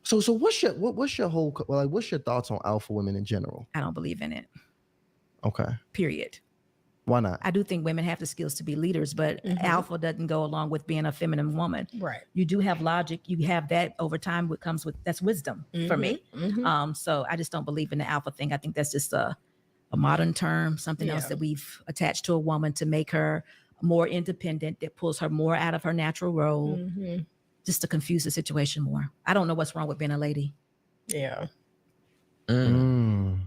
So what's your whole what's your thoughts on alpha women in general? I don't believe in it. Okay. Period. Why not? I do think women have the skills to be leaders, but alpha doesn't go along with being a feminine woman. Right. You do have logic. You have that over time. What comes with that's wisdom for me. So I just don't believe in the alpha thing. I think that's just a modern term, something else that we've attached to a woman to make her more independent, that pulls her more out of her natural role, just to confuse the situation more. I don't know what's wrong with being a lady. Yeah. You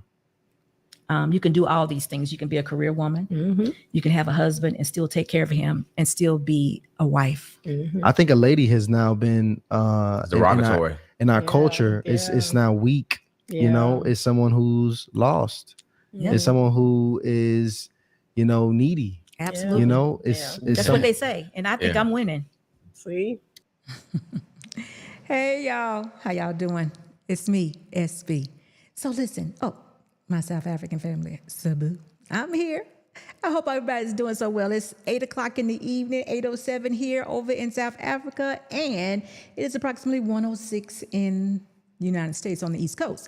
can do all these things. You can be a career woman. You can have a husband and still take care of him and still be a wife. I think a lady has now been derogatory in our culture. It's now weak. You know, it's someone who's lost. It's someone who is, needy. Absolutely. You know, it's that's what they say. And I think I'm winning. See? Hey, y'all. How y'all doing? It's me, SB. So listen. Oh, my South African family, Sabu. I'm here. I hope everybody's doing so well. It's 8 o'clock in the evening, 8:07 here over in South Africa, and it is approximately 1:06 in the United States on the East Coast.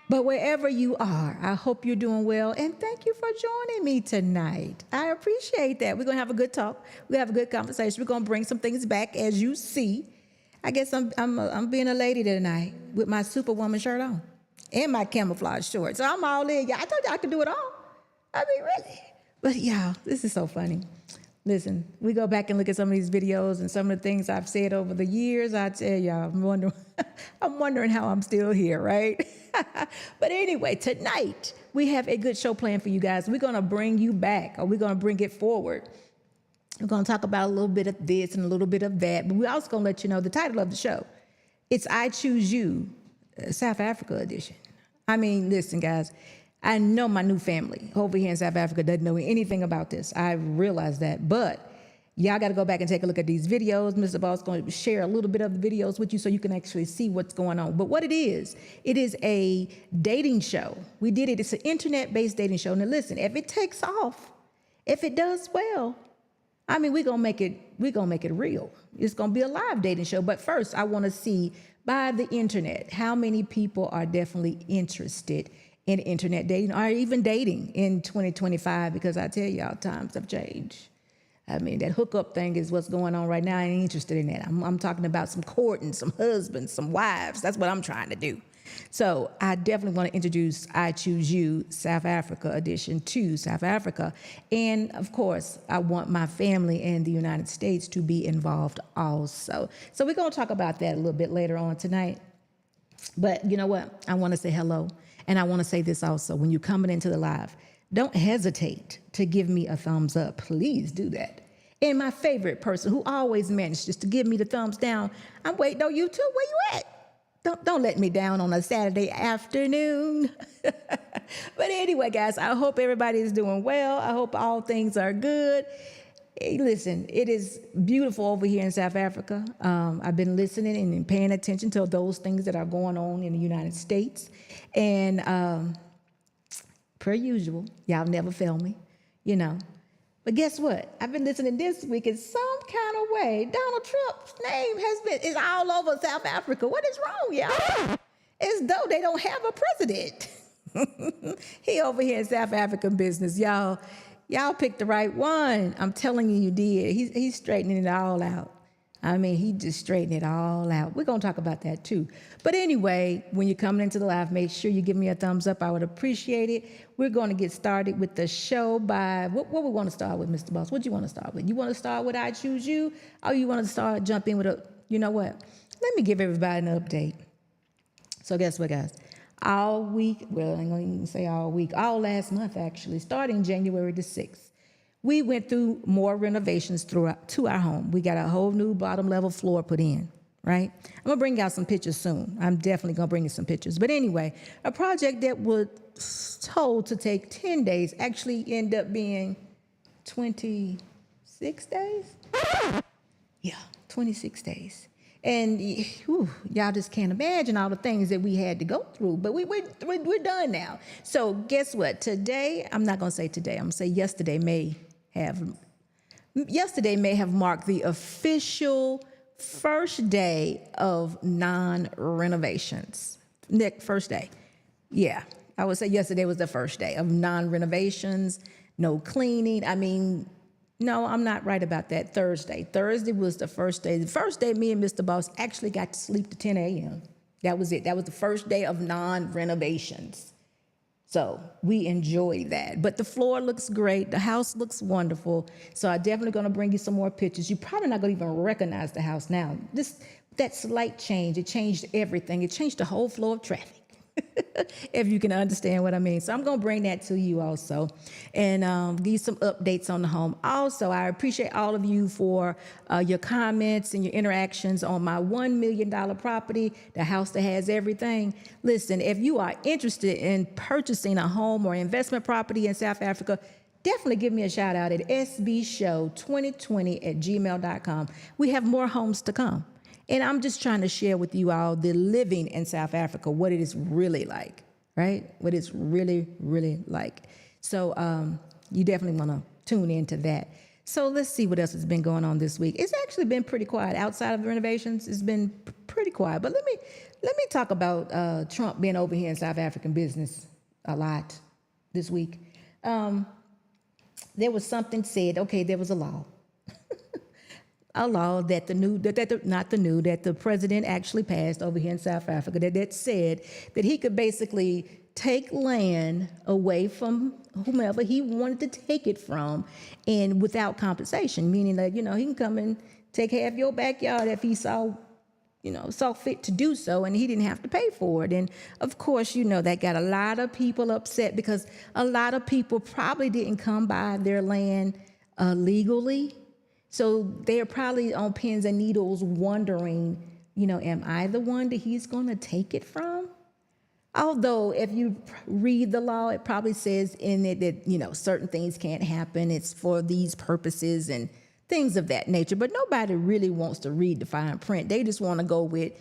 But wherever you are, I hope you're doing well, and thank you for joining me tonight. I appreciate that. We're gonna have a good talk. We're gonna have a good conversation. We're gonna bring some things back, as you see. I guess I'm being a lady tonight with my Superwoman shirt on and my camouflage shorts. So I'm all in. Yeah, I told you I could do it all. I mean, really. But y'all, this is so funny. Listen, we go back and look at some of these videos and some of the things I've said over the years. I tell y'all, I'm wondering how I'm still here, right? But anyway, tonight we have a good show planned for you guys. We're going to bring you back, or we're going to bring it forward. We're going to talk about a little bit of this and a little bit of that. But we're also going to let you know the title of the show. It's I Choose You, South Africa edition. I mean, listen, guys. I know my new family over here in South Africa doesn't know anything about this. I realize that. But y'all got to go back and take a look at these videos. Mr. Ball's going to share a little bit of the videos with you so you can actually see what's going on. But what it is a dating show. We did it. It's an internet-based dating show. Now, listen, if it takes off, if it does well, I mean, we're going to make it real. It's going to be a live dating show. But first, I want to see by the internet how many people are definitely interested in internet dating or even dating in 2025, because I tell y'all, times have changed. I mean, that hookup thing is what's going on right now. I ain't interested in that. I'm talking about some courting, some husbands, some wives. That's what I'm trying to do. So I definitely want to introduce I Choose You South Africa edition to South Africa. And of course, I want my family and the United States to be involved also. So we're going to talk about that a little bit later on tonight. But you know what? I want to say hello. And I want to say this also. When you're coming into the live, don't hesitate to give me a thumbs up. Please do that. And my favorite person who always manages to give me the thumbs down, I'm waiting on you too. Where you at? Don't let me down on a Saturday afternoon. But anyway, guys, I hope everybody is doing well. I hope all things are good. Hey, listen, it is beautiful over here in South Africa. I've been listening and paying attention to those things that are going on in the United States. And per usual, y'all never fail me, you know. But guess what? I've been listening this week in some kind of way. Donald Trump's name is all over South Africa. What is wrong, y'all? As though they don't have a president. He over here in South African business, y'all. Y'all picked the right one. I'm telling you, you did. He's straightening it all out. I mean, he just straightened it all out. We're going to talk about that too. But anyway, when you're coming into the live, make sure you give me a thumbs up. I would appreciate it. We're going to get started with the show by, what we want to start with, Mr. Boss? What do you want to start with? You want to start with I Choose You? Or you want to jump in with you know what? Let me give everybody an update. So guess what, guys? All week, well, I ain't going to even say all week, all last month actually, starting January the 6th. We went through more renovations to our home. We got a whole new bottom level floor put in, right? I'm going to bring out some pictures soon. I'm definitely going to bring you some pictures. But anyway, a project that was told to take 10 days actually ended up being 26 days? Yeah, 26 days. And y'all just can't imagine all the things that we had to go through. But we're done now. So guess what? Today, I'm not going to say today. I'm going to say yesterday may have marked the official first day of non-renovations. Nick, first day. Yeah, I would say yesterday was the first day of non-renovations, no cleaning. I mean, no, I'm not right about that. Thursday was the first day. The first day me and Mr. Boss actually got to sleep to 10 a.m. That was it. That was the first day of non-renovations. So we enjoy that. But the floor looks great. The house looks wonderful. So I'm definitely going to bring you some more pictures. You're probably not going to even recognize the house now. That slight change, it changed everything. It changed the whole flow of traffic. If you can understand what I mean. So I'm going to bring that to you also and give you some updates on the home. Also, I appreciate all of you for your comments and your interactions on my $1 million property, the house that has everything. Listen, if you are interested in purchasing a home or investment property in South Africa, definitely give me a shout out at sbshow2020@gmail.com. We have more homes to come. And I'm just trying to share with you all the living in South Africa, what it is really like, right? What it's really, really like. So you definitely want to tune into that. So let's see what else has been going on this week. It's actually been pretty quiet. Outside of the renovations, it's been pretty quiet. But let me talk about Trump being over here in South African business a lot this week. There was something said, okay, there was a law. A law that the president actually passed over here in South Africa that said that he could basically take land away from whomever he wanted to take it from, and without compensation, meaning that, he can come and take half your backyard if he saw fit to do so, and he didn't have to pay for it. And of course, that got a lot of people upset because a lot of people probably didn't come by their land legally. So they're probably on pins and needles wondering, am I the one that he's going to take it from? Although if you read the law, it probably says in it that, certain things can't happen. It's for these purposes and things of that nature. But nobody really wants to read the fine print. They just want to go with,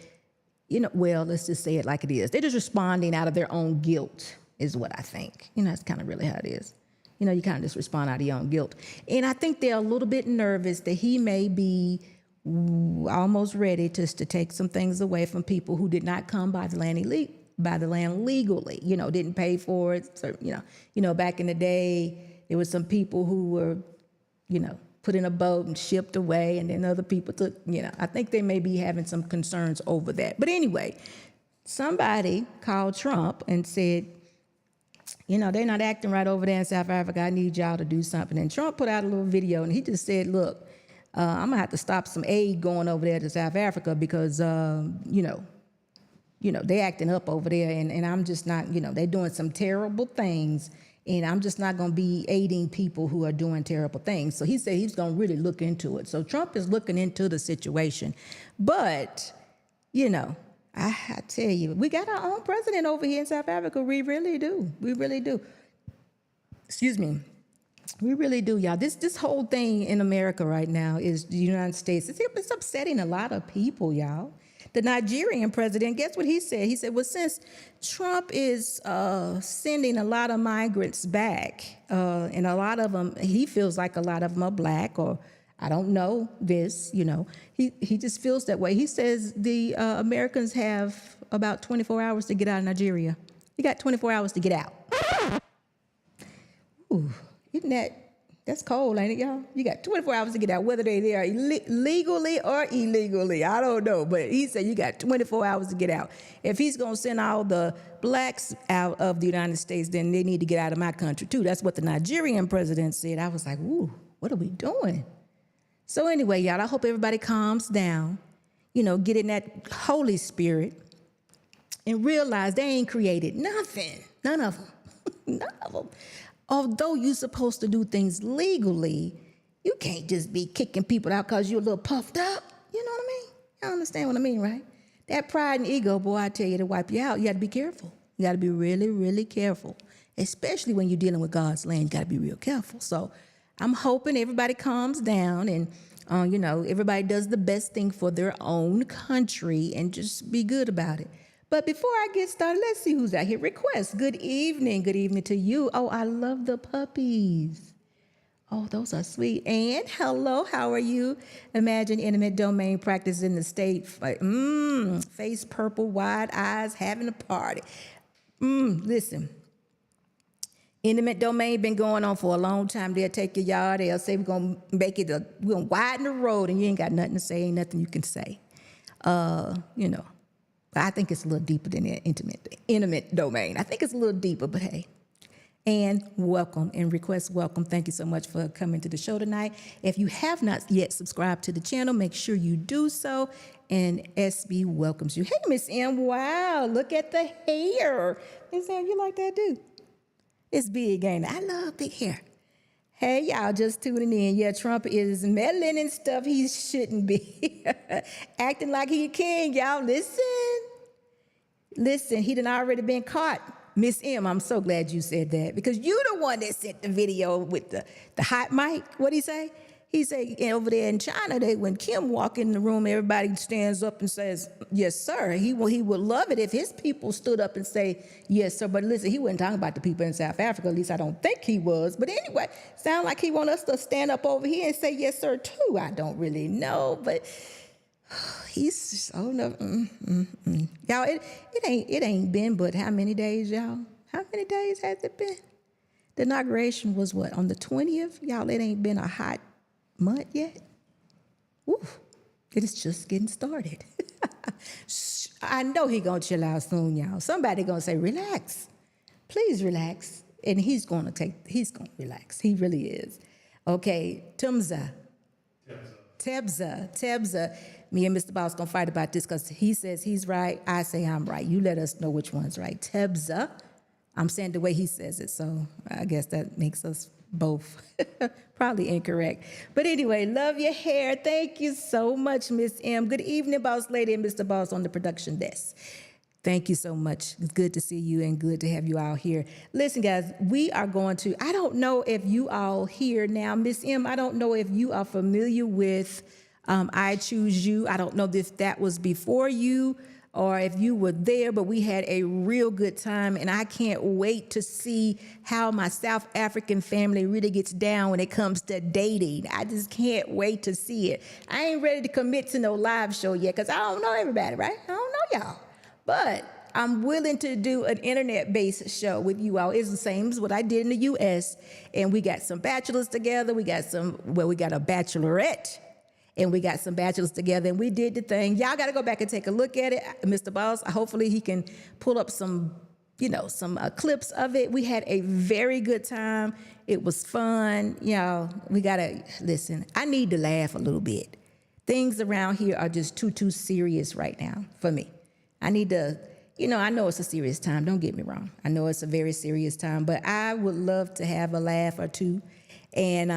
let's just say it like it is. They're just responding out of their own guilt is what I think. That's kind of really how it is. You kind of just respond out of your own guilt. And I think they're a little bit nervous that he may be almost ready just to take some things away from people who did not come by the land legally, didn't pay for it. So, back in the day, there were some people who were, put in a boat and shipped away, and then other people took, I think they may be having some concerns over that. But anyway, somebody called Trump and said, they're not acting right over there in South Africa. I need y'all to do something. And Trump put out a little video, and he just said, look, I'm going to have to stop some aid going over there to South Africa because, they're acting up over there, and I'm just not, they're doing some terrible things, and I'm just not going to be aiding people who are doing terrible things. So he said he's going to really look into it. So Trump is looking into the situation. But, I tell you, we got our own president over here in South Africa. We really do. We really do. Excuse me. We really do, y'all. This whole thing in America right now is the United States. It's upsetting a lot of people, y'all. The Nigerian president, guess what he said? He said, well, since Trump is sending a lot of migrants back, and a lot of them, he feels like a lot of them are black, or I don't know this, he just feels that way. He says the Americans have about 24 hours to get out of Nigeria. You got 24 hours to get out. Ooh, that's cold, ain't it, y'all? You got 24 hours to get out, whether they're there legally or illegally. I don't know, but he said you got 24 hours to get out. If he's going to send all the blacks out of the United States, then they need to get out of my country, too. That's what the Nigerian president said. I was like, ooh, what are we doing? So anyway, y'all, I hope everybody calms down, get in that Holy Spirit and realize they ain't created nothing. None of them. None of them. Although you're supposed to do things legally, you can't just be kicking people out because you're a little puffed up. You know what I mean? You understand what I mean, right? That pride and ego, boy, I tell you, to wipe you out. You got to be careful. You got to be really, really careful, especially when you're dealing with God's land. You got to be real careful. So I'm hoping everybody calms down and, everybody does the best thing for their own country and just be good about it. But before I get started, let's see who's out here. Request. Good evening. Good evening to you. Oh, I love the puppies. Oh, those are sweet. And hello, how are you? Imagine intimate domain practice in the state. Face purple, wide eyes, having a party. Listen, intimate domain been going on for a long time. They'll take your yard. They'll say we're gonna we're gonna widen the road, and you ain't got nothing to say. Ain't nothing you can say. You know, I think it's a little deeper than that intimate domain. I think it's a little deeper, but hey. And welcome and request welcome. Thank you so much for coming to the show tonight. If you have not yet subscribed to the channel, make sure you do so. And SB welcomes you. Hey, Miss M. Wow, look at the hair. Miss M, you like that, dude? It's big, ain't it? I love big hair. Hey, y'all, just tuning in. Yeah, Trump is meddling and stuff he shouldn't be. Acting like he a king, y'all. Listen, he done already been caught. Miss M, I'm so glad you said that because you the one that sent the video with the hot mic. What'd he say? He said over there in China, when Kim walk in the room, everybody stands up and says, yes, sir. He would love it if his people stood up and say, yes, sir. But listen, he wasn't talking about the people in South Africa. At least I don't think he was. But anyway, sound like he want us to stand up over here and say, yes, sir, too. I don't really know, but he's just, oh no, y'all. It ain't been but how many days, y'all? How many days has it been? The inauguration was what, on the 20th? Y'all, it ain't been a hot month yet. Oof, it is just getting started. I know he gonna chill out soon, y'all. Somebody gonna say, relax, please relax, and he's gonna relax. He really is. Okay, Tebza. Me and Mr. Boss gonna fight about this because he says he's right. I say I'm right. You let us know which one's right. Tebza. I'm saying the way he says it, so I guess that makes us both probably incorrect. But anyway, love your hair. Thank you so much, Miss M. Good evening, Boss Lady and Mr. Boss on the production desk. Thank you so much. It's good to see you and good to have you all here. Listen, guys, we are going to, I don't know if you all here now, Miss M, I don't know if you are familiar with I Choose You. I don't know if that was before you or if you were there, but we had a real good time, and I can't wait to see how my South African family really gets down when it comes to dating. I just can't wait to see it. I ain't ready to commit to no live show yet because I don't know everybody, right? I don't know y'all. But I'm willing to do an internet-based show with you all. It's the same as what I did in the U.S., and we got some bachelors together. We got a bachelorette, and we got some bachelors together, and we did the thing. Y'all got to go back and take a look at it. Mr. Boss, hopefully he can pull up some clips of it. We had a very good time. It was fun. Y'all, we got to, listen, I need to laugh a little bit. Things around here are just too serious right now for me. I need to, I know it's a serious time. Don't get me wrong. I know it's a very serious time, but I would love to have a laugh or two. And,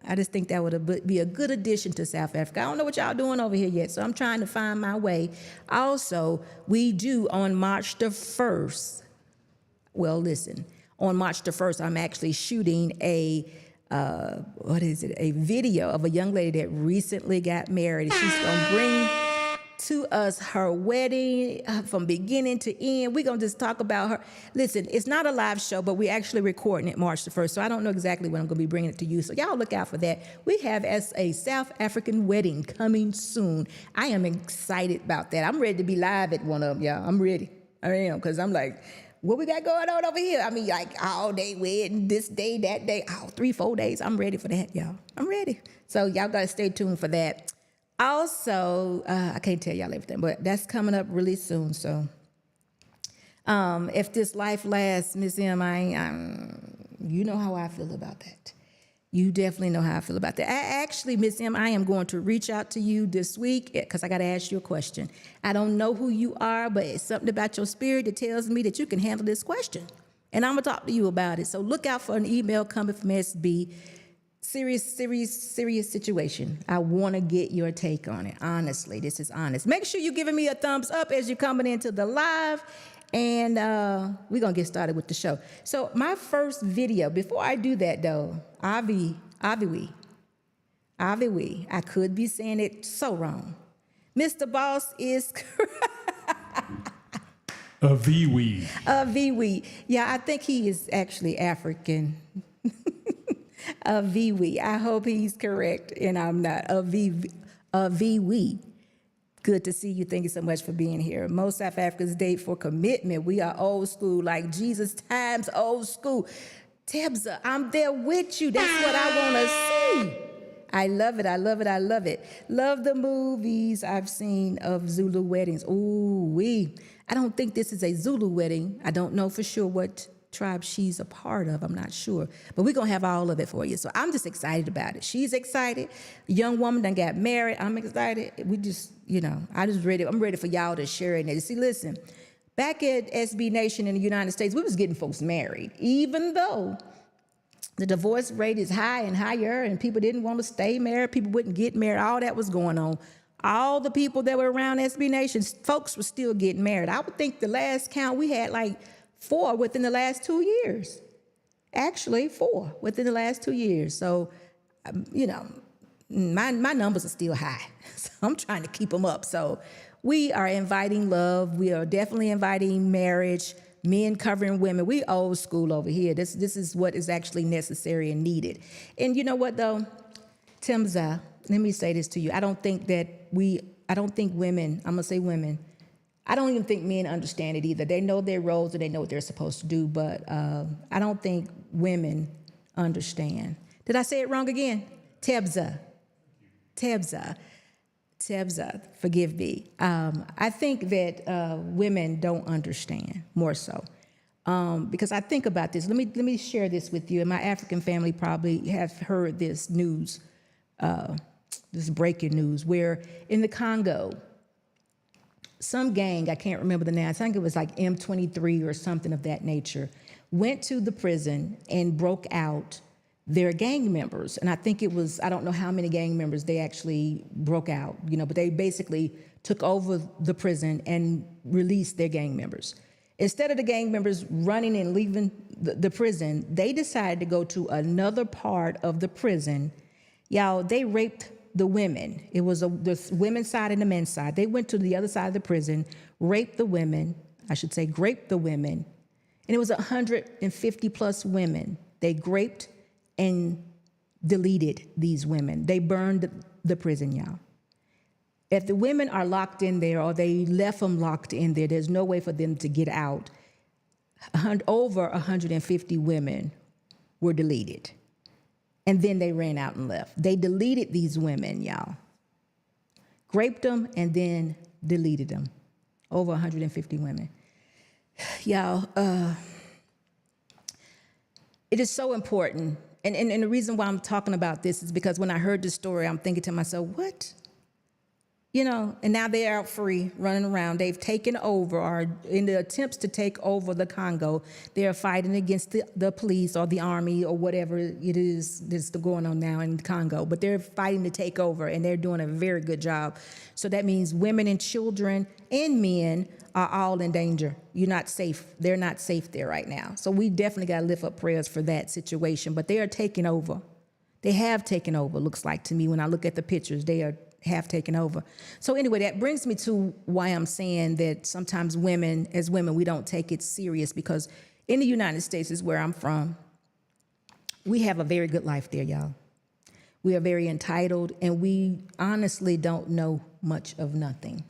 I just think that would be a good addition to South Africa. I don't know what y'all doing over here yet, so I'm trying to find my way. Also, we do on March the 1st. Well, listen, on March the 1st, I'm actually shooting a video of a young lady that recently got married. She's gonna bring to us her wedding from beginning to end. We're going to just talk about her. Listen, it's not a live show, but we're actually recording it March the 1st, so I don't know exactly when I'm going to be bringing it to you, so y'all look out for that. We have a South African wedding coming soon. I am excited about that. I'm ready to be live at one of them, y'all. I'm ready. I am, because I'm like, what we got going on over here? I mean, like all day wedding, this day, that day, 3-4 days. I'm ready for that, y'all. I'm ready. So y'all got to stay tuned for that. Also, I can't tell y'all everything, but that's coming up really soon. So if this life lasts, Miss M, you know how I feel about that. You definitely know how I feel about that. Actually, Miss M, I am going to reach out to you this week because I got to ask you a question. I don't know who you are, but it's something about your spirit that tells me that you can handle this question. And I'm going to talk to you about it. So look out for an email coming from SB. Serious situation. I want to get your take on it. Honestly, this is honest. Make sure you're giving me a thumbs up as you're coming into the live, and we're going to get started with the show. So my first video, before I do that though, Aviwi. I could be saying it so wrong. Mr. Boss is Aviwi. Yeah, I think he is actually African. V-we. I hope he's correct, and I'm not. V-we. Good to see you. Thank you so much for being here. Most South Africans date for commitment. We are old school, like Jesus times old school. Tebza, I'm there with you. That's what I want to see. I love it. I love it. I love it. Love the movies I've seen of Zulu weddings. Ooh-wee. I don't think this is a Zulu wedding. I don't know for sure what tribe she's a part of. I'm not sure. But we're going to have all of it for you. So I'm just excited about it. She's excited. A young woman done got married. I'm excited. We just, I'm ready for y'all to share it. See, listen, back at SB Nation in the United States, we was getting folks married, even though the divorce rate is high and higher, and people didn't want to stay married. People wouldn't get married. All that was going on. All the people that were around SB Nation, folks were still getting married. I would think the last count we had like 4 within the last 2 years. Actually, 4 within the last 2 years. So, my numbers are still high. So I'm trying to keep them up. So we are inviting love. We are definitely inviting marriage, men covering women. We old school over here. This is what is actually necessary and needed. And you know what, though? Timza, let me say this to you. I don't think women, I'm going to say women, I don't even think men understand it either. They know their roles and they know what they're supposed to do, but I don't think women understand. Did I say it wrong again? Tebza, forgive me. I think that women don't understand more so. Because I think about this. Let me share this with you. And my African family probably have heard this news, this breaking news, where in the Congo, some gang, I can't remember the name, I think it was like M23 or something of that nature, went to the prison and broke out their gang members. And I think it was, I don't know how many gang members they actually broke out, but they basically took over the prison and released their gang members. Instead of the gang members running and leaving the prison, they decided to go to another part of the prison. Y'all, they raped the women. It was the women's side and the men's side. They went to the other side of the prison, raped the women, graped the women. And it was 150 plus women. They graped and deleted these women. They burned the prison, y'all. If the women are locked in there or they left them locked in there, there's no way for them to get out. Over 150 women were deleted. And then they ran out and left. They deleted these women, y'all. Graped them and then deleted them. Over 150 women. Y'all, it is so important. And the reason why I'm talking about this is because when I heard this story, I'm thinking to myself, what? And now they're out free, running around. They've taken over, or in the attempts to take over the Congo, they're fighting against the police or the army or whatever it is that's going on now in Congo. But they're fighting to take over, and they're doing a very good job. So that means women and children and men are all in danger. You're not safe. They're not safe there right now. So we definitely got to lift up prayers for that situation. But they are taking over. They have taken over, looks like to me. When I look at the pictures, they have taken over. So anyway, that brings me to why I'm saying that sometimes as women, we don't take it serious, because in the United States is where I'm from. We have a very good life there, y'all. We are very entitled, and we honestly don't know much of nothing.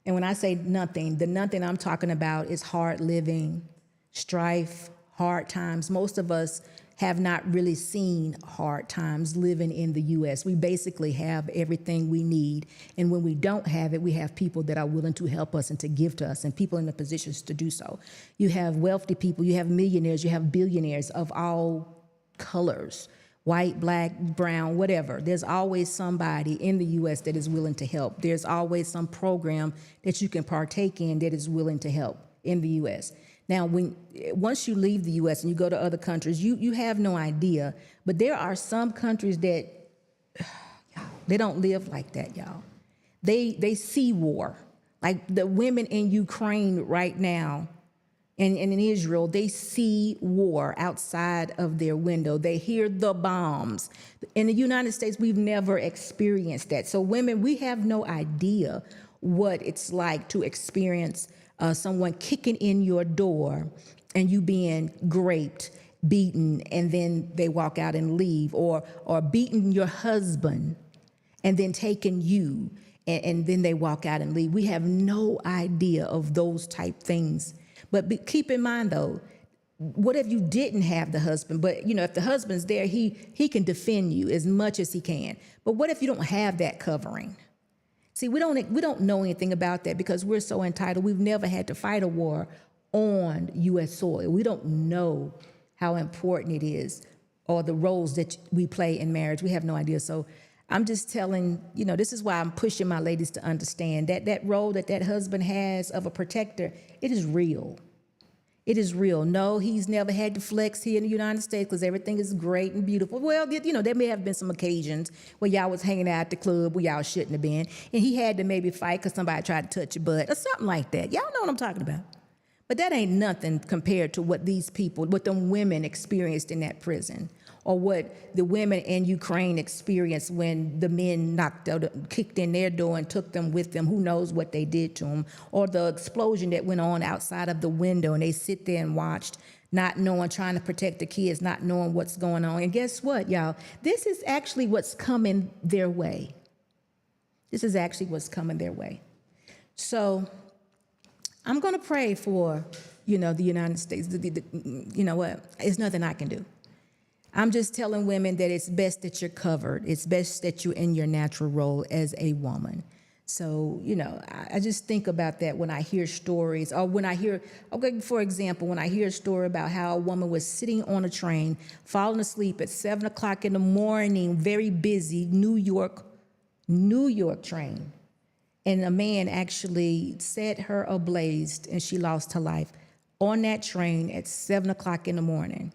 And when I say nothing, the nothing I'm talking about is hard living, strife, hard times. Most of us have not really seen hard times living in the U.S. We basically have everything we need. And when we don't have it, we have people that are willing to help us and to give to us, and people in the positions to do so. You have wealthy people, you have millionaires, you have billionaires of all colors, white, black, brown, whatever. There's always somebody in the U.S. that is willing to help. There's always some program that you can partake in that is willing to help in the U.S. Now, once you leave the U.S. and you go to other countries, you have no idea. But there are some countries that they don't live like that, y'all. They see war. Like the women in Ukraine right now and in Israel, they see war outside of their window. They hear the bombs. In the United States, we've never experienced that. So women, we have no idea what it's like to experience someone kicking in your door and you being raped beaten and then they walk out and leave, or beaten your husband and then taken you and then they walk out and leave. We have no idea of those type things. But keep in mind though, what if you didn't have the husband? But if the husband's there, he can defend you as much as he can. But what if you don't have that covering? See, we don't know anything about that because we're so entitled. We've never had to fight a war on U.S. soil. We don't know how important it is or the roles that we play in marriage. We have no idea. So I'm just telling, this is why I'm pushing my ladies to understand that role that husband has of a protector, it is real. It is real. No, he's never had to flex here in the United States because everything is great and beautiful. Well, there may have been some occasions where y'all was hanging out at the club where y'all shouldn't have been, and he had to maybe fight because somebody tried to touch your butt or something like that. Y'all know what I'm talking about. But that ain't nothing compared to what them women experienced in that prison, or what the women in Ukraine experienced when the men kicked in their door and took them with them. Who knows what they did to them, or the explosion that went on outside of the window and they sit there and watched, not knowing, trying to protect the kids, not knowing what's going on. And guess what, y'all? This is actually what's coming their way. This is actually what's coming their way. So I'm going to pray for, the United States. You know what? It's nothing I can do. I'm just telling women that it's best that you're covered. It's best that you're in your natural role as a woman. So, I just think about that when I hear stories, or when I hear, for example, when I hear a story about how a woman was sitting on a train, falling asleep at 7 o'clock in the morning, very busy, New York train. And a man actually set her ablaze and she lost her life on that train at 7 o'clock in the morning.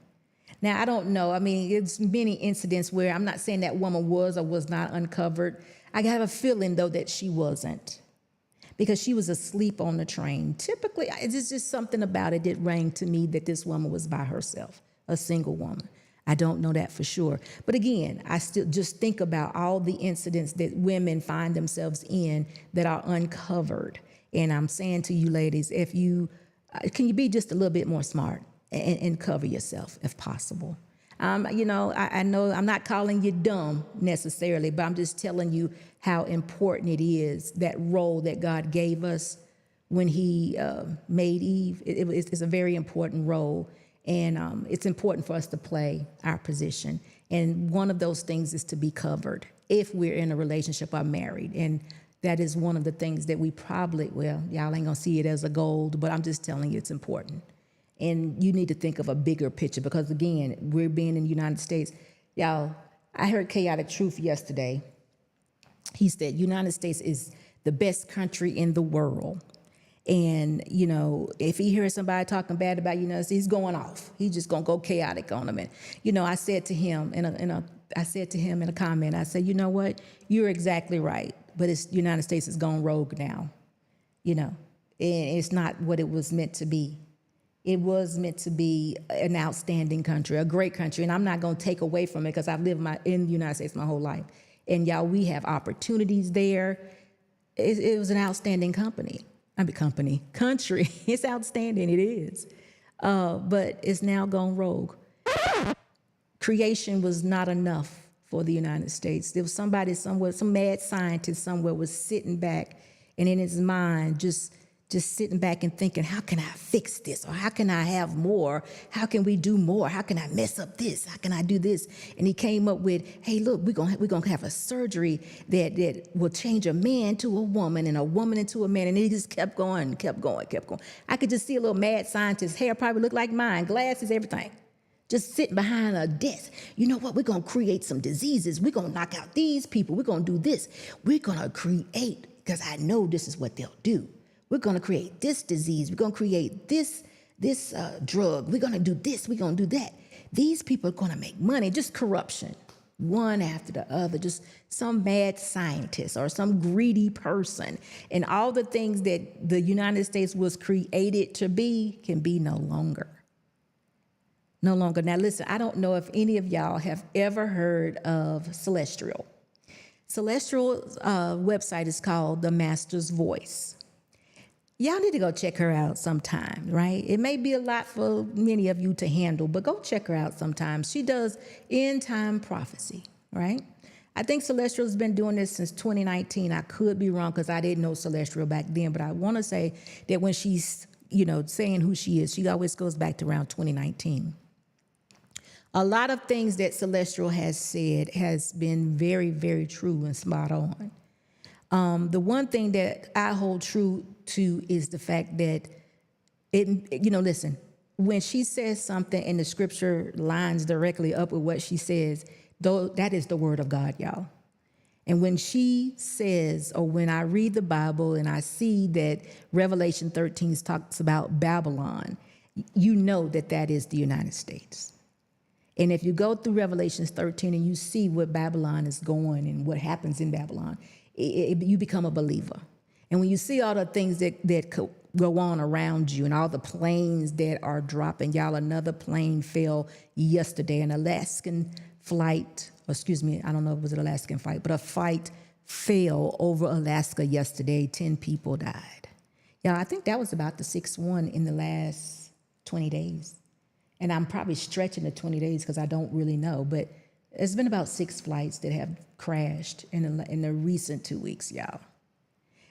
Now, I don't know. I mean, it's many incidents where I'm not saying that woman was or was not uncovered. I have a feeling, though, that she wasn't, because she was asleep on the train. Typically, it's just something about it that rang to me that this woman was by herself, a single woman. I don't know that for sure. But again, I still just think about all the incidents that women find themselves in that are uncovered. And I'm saying to you ladies, can you be just a little bit more smart and cover yourself if possible? I know I'm not calling you dumb necessarily, but I'm just telling you how important it is, that role that God gave us when he made Eve. It's a very important role. And it's important for us to play our position. And one of those things is to be covered if we're in a relationship or married. And that is one of the things that we probably, y'all ain't gonna see it as a goal, but I'm just telling you it's important. And you need to think of a bigger picture because, again, we're being in the United States. Y'all, I heard Chaotic Truth yesterday. He said, United States is the best country in the world. And, if he hears somebody talking bad about United States, he's going off. He's just going to go chaotic on them. And, I said to him in a comment, I said, you know what? You're exactly right. But United States is going rogue now. And it's not what it was meant to be. It was meant to be an outstanding country, a great country. And I'm not going to take away from it because I've lived in the United States my whole life. And y'all, we have opportunities there. It was an outstanding country. It's outstanding. It is. But it's now gone rogue. Creation was not enough for the United States. There was somebody somewhere, some mad scientist somewhere was sitting back and in his mind just sitting back and thinking, how can I fix this? Or how can I have more? How can we do more? How can I mess up this? How can I do this? And he came up with, hey, look, we're gonna have a surgery that will change a man to a woman and a woman into a man. And he just kept going. I could just see a little mad scientist, hair probably looked like mine, glasses, everything, just sitting behind a desk. You know what? We're gonna create some diseases. We're gonna knock out these people. We're gonna do this. We're gonna create, because I know this is what they'll do. We're going to create this disease. We're going to create this drug. We're going to do this. We're going to do that. These people are going to make money. Just corruption, one after the other. Just some mad scientist or some greedy person. And all the things that the United States was created to be can be no longer. No longer. Now, listen, I don't know if any of y'all have ever heard of Celestial. Celestial's website is called The Master's Voice. y'all need to go check her out sometime, right? It may be a lot for many of you to handle, but go check her out sometime. She does end time prophecy, right? I think Celestial's been doing this since 2019. I could be wrong because I didn't know Celestial back then, but I want to say that when she's, saying who she is, she always goes back to around 2019. A lot of things that Celestial has said has been very, very true and spot on. The one thing that I hold true to is the fact that listen, when she says something and the scripture lines directly up with what she says, though, that is the word of God, y'all. And when she says, or when I read the Bible and I see that Revelation 13 talks about Babylon, you know that is the United States. And if you go through Revelation 13 and you see where Babylon is going and what happens in Babylon, you become a believer. And when you see all the things that go on around you and all the planes that are dropping, y'all, another plane fell yesterday, an Alaskan flight, I don't know if it was an Alaskan flight, but a flight fell over Alaska yesterday. 10 people died. Yeah, I think that was about the 6th one in the last 20 days. And I'm probably stretching the 20 days because I don't really know, but it's been about 6 flights that have crashed in the recent 2 weeks, y'all.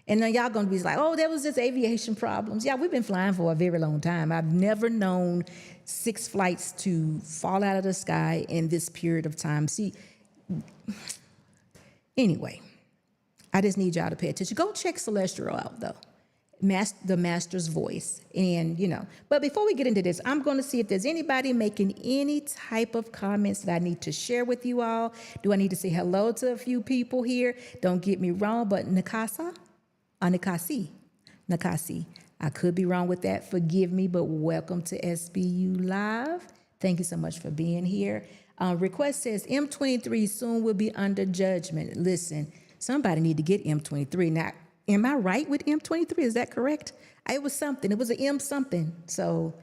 And then y'all gonna be like, oh, there was just aviation problems. Yeah, we've been flying for a very long time. I've never known 6 flights to fall out of the sky in this period of time. See, anyway, I just need y'all to pay attention. Go check Celestial out, though. The Master's Voice. And, but before we get into this, I'm going to see if there's anybody making any type of comments that I need to share with you all. Do I need to say hello to a few people here? Don't get me wrong, but Nikasi, I could be wrong with that. Forgive me, but welcome to SBULive. Thank you so much for being here. Request says M23 soon will be under judgment. Listen, somebody need to get M23. Now, am I right with M23? Is that correct? It was something. It was an M something. So,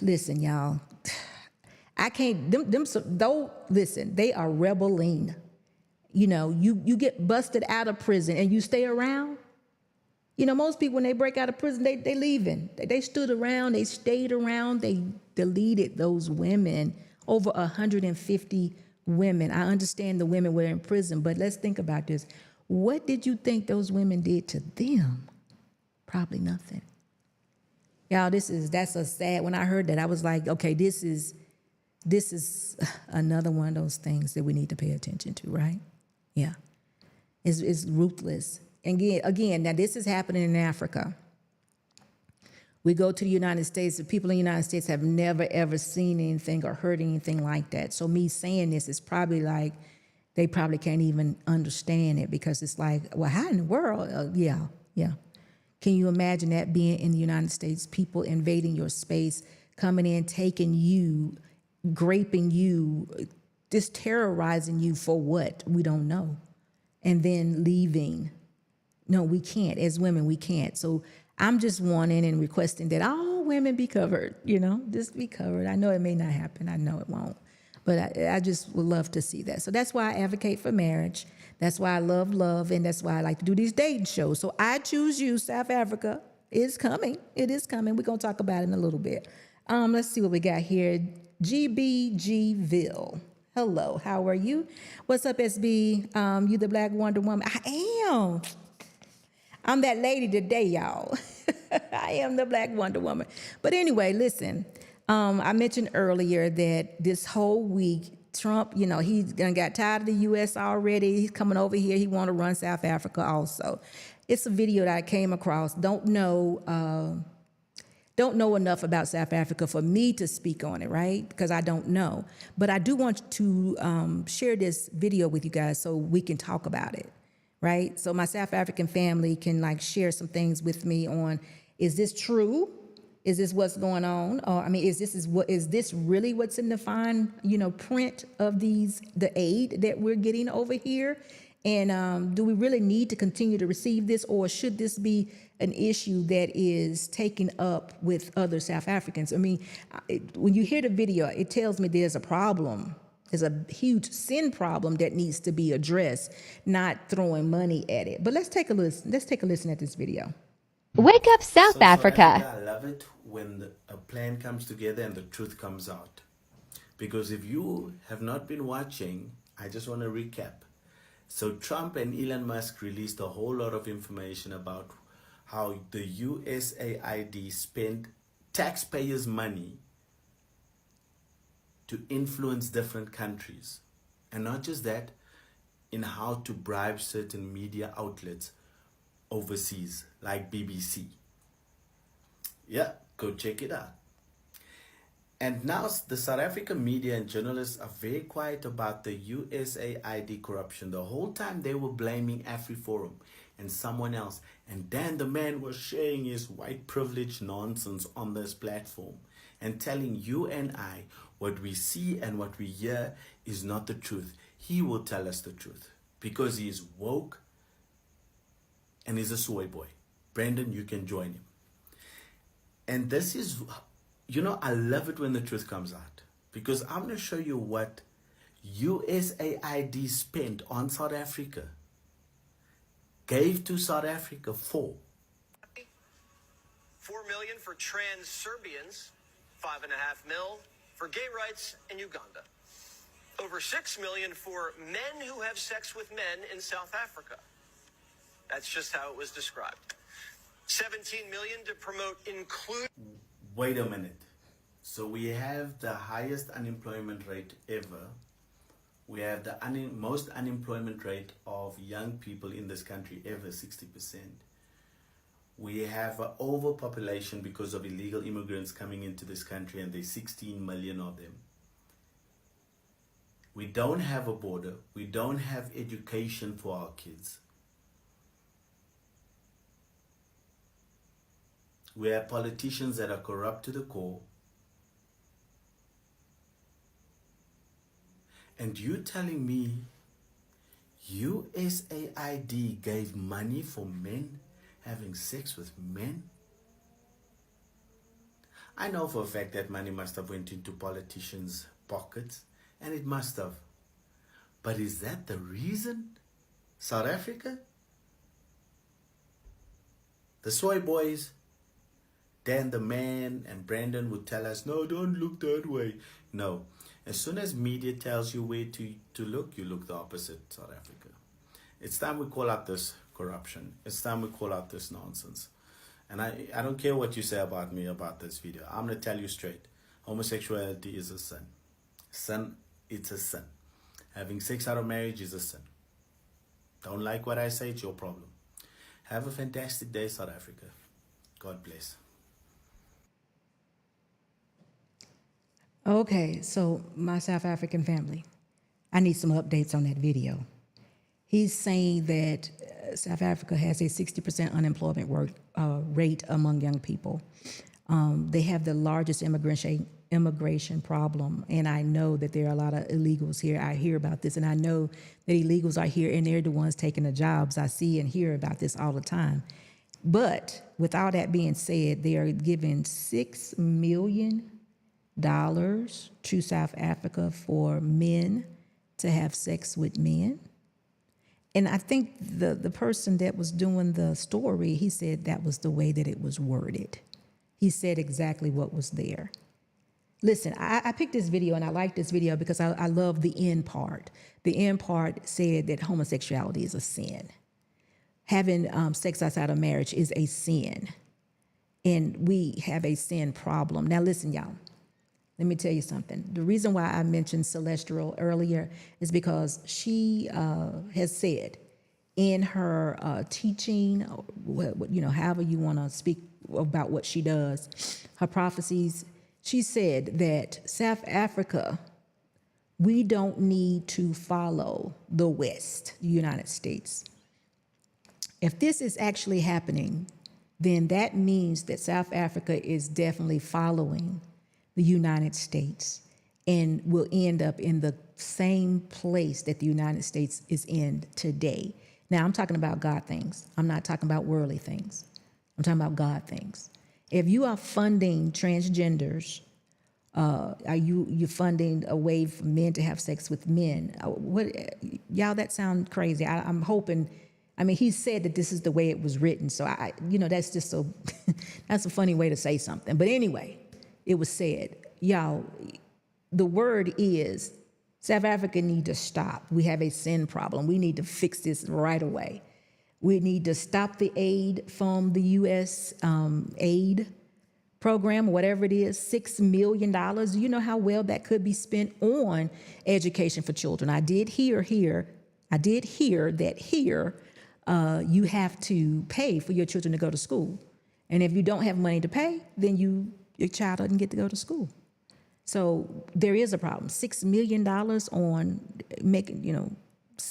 listen, y'all. I can't. Listen. They are rebelling. You get busted out of prison and you stay around. Most people when they break out of prison, they leaving. They stood around. They stayed around. They deleted those women. Over 150 women. I understand the women were in prison, but let's think about this. What did you think those women did to them? Probably nothing. Y'all, that's a sad, when I heard that, I was like, okay, this is another one of those things that we need to pay attention to, right? Yeah. It's ruthless. And again, now this is happening in Africa. We go to the United States, the people in the United States have never, ever seen anything or heard anything like that. So me saying this is probably like, they probably can't even understand it because it's like, well, how in the world? Yeah. Can you imagine that being in the United States, people invading your space, coming in, taking you, graping you, just terrorizing you for what? We don't know. And then leaving. No, we can't. As women, we can't. So I'm just wanting and requesting that all women be covered, just be covered. I know it may not happen. I know it won't. But I just would love to see that. So that's why I advocate for marriage. That's why I love, and that's why I like to do these dating shows. So I choose you, South Africa. It's coming. It is coming. We're going to talk about it in a little bit. Let's see what we got here. GBGville. Hello, how are you? What's up, SB? You the Black Wonder Woman? I am. I'm that lady today, y'all. I am the Black Wonder Woman. But anyway, listen. I mentioned earlier that this whole week, Trump, he's got tired of the U.S. already. He's coming over here. He want to run South Africa also. It's a video that I came across. Don't know enough about South Africa for me to speak on it, right? Because I don't know. But I do want to share this video with you guys so we can talk about it, right? So my South African family can share some things with me on, is this true? Is this what's going on? Or is this really what's in the fine, print of the aid that we're getting over here? And do we really need to continue to receive this, or should this be an issue that is taken up with other South Africans? When you hear the video, it tells me there's a problem. There's a huge sin problem that needs to be addressed, not throwing money at it. But let's take a listen. Let's take a listen at this video. Wake Up South So South Africa. Africa, I love it when a plan comes together and the truth comes out. Because if you have not been watching, I just want to recap. So Trump and Elon Musk released a whole lot of information about how the USAID spent taxpayers' money to influence different countries. And not just that, in how to bribe certain media outlets overseas, like BBC. Yeah, go check it out. And now the South African media and journalists are very quiet about the USAID corruption. The whole time they were blaming AfriForum and someone else. And then the man was sharing his white privilege nonsense on this platform and telling you and I what we see and what we hear is not the truth. He will tell us the truth because he is woke and he's a soy boy. Brandon, you can join him. And this is, I love it when the truth comes out because I'm going to show you what USAID spent on South Africa, gave to South Africa for. $4 million for trans Serbians, $5.5 million for gay rights in Uganda. Over $6 million for men who have sex with men in South Africa. That's just how it was described. $17 million to promote inclusion. Wait a minute. So we have the highest unemployment rate ever. We have the most unemployment rate of young people in this country ever, 60%. We have an overpopulation because of illegal immigrants coming into this country, and there's 16 million of them. We don't have a border. We don't have education for our kids. We have politicians that are corrupt to the core. And you telling me USAID gave money for men having sex with men? I know for a fact that money must have went into politicians' pockets, and it must have. But is that the reason? South Africa? The soy boys, Dan the man and Brandon would tell us, no, don't look that way. No. As soon as media tells you where to look, you look the opposite, South Africa. It's time we call out this corruption. It's time we call out this nonsense. And I don't care what you say about me about this video. I'm going to tell you straight. Homosexuality is a sin. Sin, it's a sin. Having sex out of marriage is a sin. Don't like what I say, it's your problem. Have a fantastic day, South Africa. God bless. Okay, so my South African family, I need some updates on that video. He's saying that South Africa has a 60% unemployment rate among young people. They have the largest immigration problem, and I know that there are a lot of illegals here. I hear about this, and I know that illegals are here, and they're the ones taking the jobs. I see and hear about this all the time. But with all that being said, they are giving $6 million to South Africa for men to have sex with men. And I think the person that was doing the story, he said that was the way that it was worded. He said exactly what was there. Listen, I picked this video and I like this video because I love the end part. The end part said that homosexuality is a sin. Having sex outside of marriage is a sin. And we have a sin problem. Now listen, y'all. Let me tell you something. The reason why I mentioned Celestial earlier is because she has said in her teaching, however you want to speak about what she does, her prophecies, she said that South Africa, we don't need to follow the West, the United States. If this is actually happening, then that means that South Africa is definitely following the United States and will end up in the same place that the United States is in today. Now, I'm talking about God things. I'm not talking about worldly things. I'm talking about God things. If you are funding transgenders, are you funding a way for men to have sex with men? Y'all, that sounds crazy. I'm hoping I mean, he said that this is the way it was written. So that's just so, that's a funny way to say something. But anyway, it was said, y'all, the word is South Africa need to stop. We have a sin problem. We need to fix this right away. We need to stop the aid from the U.S. Aid program, whatever it is, $6 million. You know how well that could be spent on education for children. I did hear that here, you have to pay for your children to go to school. And if you don't have money to pay, then your child doesn't get to go to school. So there is a problem. $6 million on making,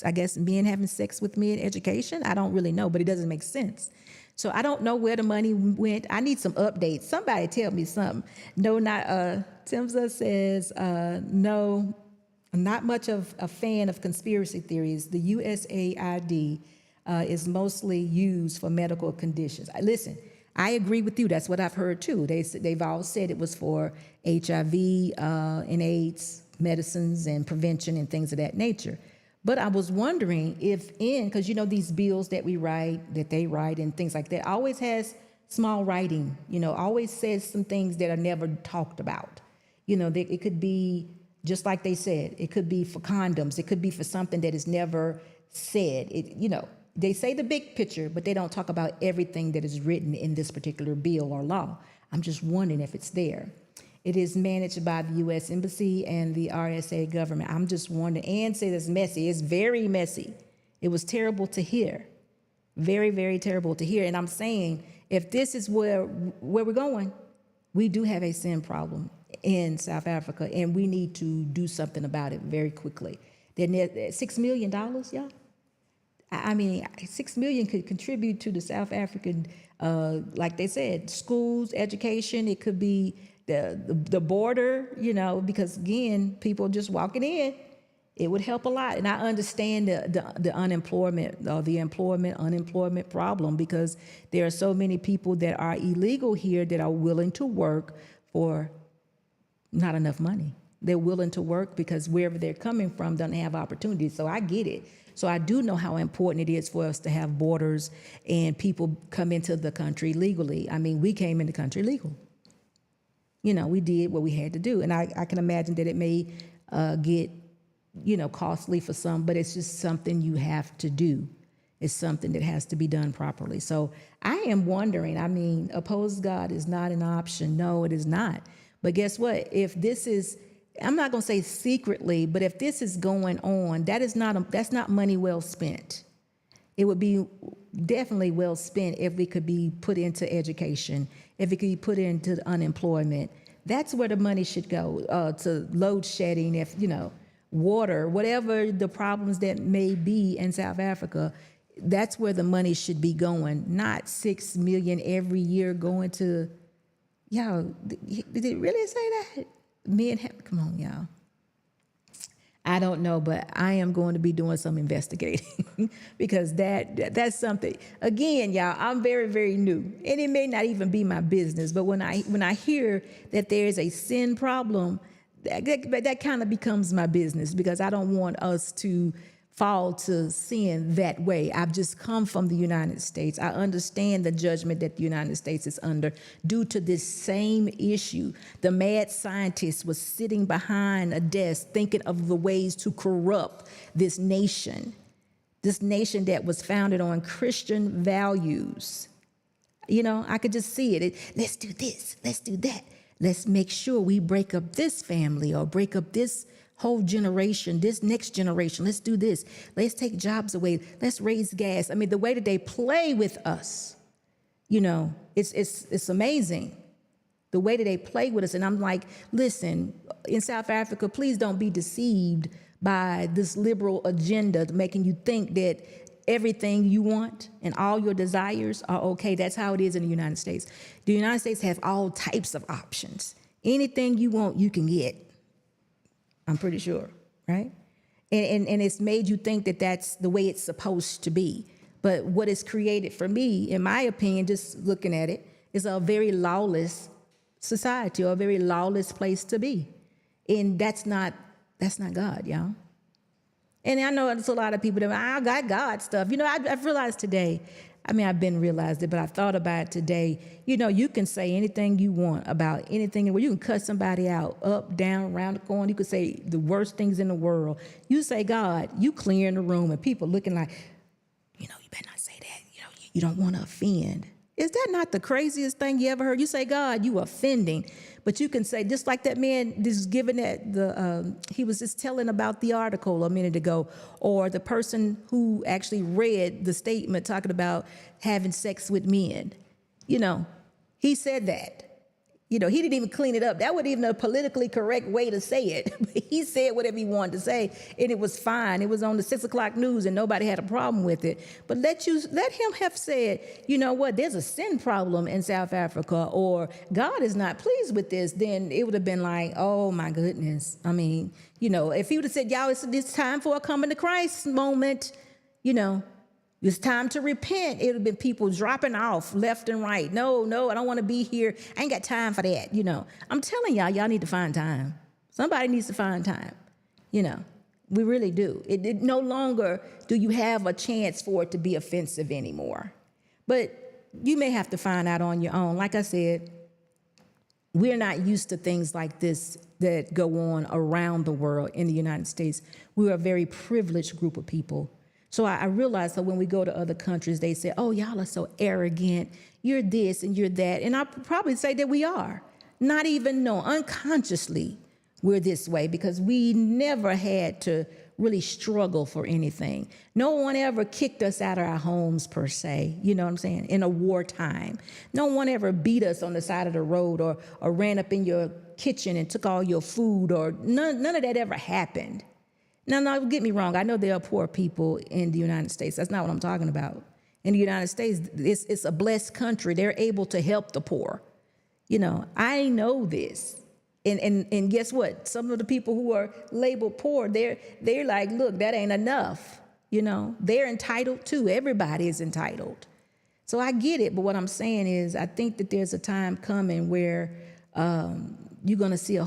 I guess men having sex with men education. I don't really know, but it doesn't make sense. So I don't know where the money went. I need some updates. Somebody tell me something. No, not Timza says, no, I'm not much of a fan of conspiracy theories. The USAID is mostly used for medical conditions. Listen, I agree with you. That's what I've heard too. They've all said it was for HIV and AIDS medicines and prevention and things of that nature. But I was wondering if because these bills that they write and things like that always has small writing, always says some things that are never talked about. It could be, just like they said, it could be for condoms. It could be for something that is never said. They say the big picture, but they don't talk about everything that is written in this particular bill or law. I'm just wondering if it's there. It is managed by the U.S. Embassy and the RSA government. I'm just wondering, and say it's messy. It's very messy. It was terrible to hear. Very, very terrible to hear. And I'm saying, if this is where we're going, we do have a sin problem in South Africa, and we need to do something about it very quickly. Then $6 million, y'all? I mean, $6 million could contribute to the South African, like they said, schools, education. It could be the border, because again, people just walking in, it would help a lot. And I understand the unemployment or the unemployment problem, because there are so many people that are illegal here that are willing to work for not enough money. They're willing to work because wherever they're coming from doesn't have opportunities. So I get it. So I do know how important it is for us to have borders and people come into the country legally. I mean, we came in the country legal. We did what we had to do. And I can imagine that it may get, costly for some, but it's just something you have to do. It's something that has to be done properly. So I am wondering, oppose God is not an option. No, it is not. But guess what? If this is, I'm not going to say secretly, but if this is going on, that's not money well spent. It would be definitely well spent if it could be put into education, if it could be put into unemployment. That's where the money should go, to load shedding, if, water, whatever the problems that may be in South Africa, that's where the money should be going, not $6 million every year going to, y'all, did it really say that? Come on, y'all. I don't know, but I am going to be doing some investigating because that's something. Again, y'all, I'm very, very new, and it may not even be my business. But when I hear that there is a sin problem, that kind of becomes my business, because I don't want us to fall to sin that way. I've just come from the United States. I understand the judgment that the United States is under due to this same issue. The mad scientist was sitting behind a desk thinking of the ways to corrupt this nation that was founded on Christian values. I could just see it. Let's do this, let's do that. Let's make sure we break up this family or break up this whole generation, this next generation. Let's do this. Let's take jobs away. Let's raise gas. I mean, the way that they play with us, it's amazing. The way that they play with us. And I'm like, listen, in South Africa, please don't be deceived by this liberal agenda making you think that everything you want and all your desires are okay. That's how it is in the United States. The United States have all types of options. Anything you want, you can get. I'm pretty sure, right? And it's made you think that that's the way it's supposed to be. But what is created for me, in my opinion, just looking at it, is a very lawless society, or a very lawless place to be. And that's not God, y'all. And I know there's a lot of people that, I got God stuff. You know, I've realized today, I mean, I've been realized it, but I thought about it today. You know, you can say anything you want about anything. You can cut somebody out, up, down, around the corner. You could say the worst things in the world. You say God, you clear in the room, and people looking like, you know, you better not say that. You know, you don't want to offend. Is that not the craziest thing you ever heard? You say, God, you offending. But you can say, just like that man just giving that, he was just telling about the article a minute ago, or the person who actually read the statement talking about having sex with men. You know, he said that. You know, he didn't even clean it up. That wasn't even a politically correct way to say it. He said whatever he wanted to say, and it was fine. It was on the 6 o'clock news, and nobody had a problem with it. But let him have said, you know what, there's a sin problem in South Africa, or God is not pleased with this, then it would have been like, oh, my goodness. I mean, you know, if he would have said, y'all, it's time for a coming to Christ moment, you know, it's time to repent. It would have been people dropping off left and right. No, I don't want to be here. I ain't got time for that. You know, I'm telling y'all need to find time. Somebody needs to find time. You know, we really do. It no longer do you have a chance for it to be offensive anymore. But you may have to find out on your own. Like I said, we're not used to things like this that go on around the world in the United States. We're a very privileged group of people. So I realize that when we go to other countries, they say, oh, y'all are so arrogant. You're this and you're that. And I'll probably say that we are. Not even know, unconsciously, we're this way because we never had to really struggle for anything. No one ever kicked us out of our homes, per se, you know what I'm saying, in a wartime. No one ever beat us on the side of the road or ran up in your kitchen and took all your food, or none of that ever happened. Now, don't get me wrong. I know there are poor people in the United States. That's not what I'm talking about. In the United States, it's a blessed country. They're able to help the poor. You know, I know this. And guess what? Some of the people who are labeled poor, they're like, look, that ain't enough. You know, they're entitled too. Everybody is entitled. So I get it. But what I'm saying is, I think that there's a time coming where we're going to see how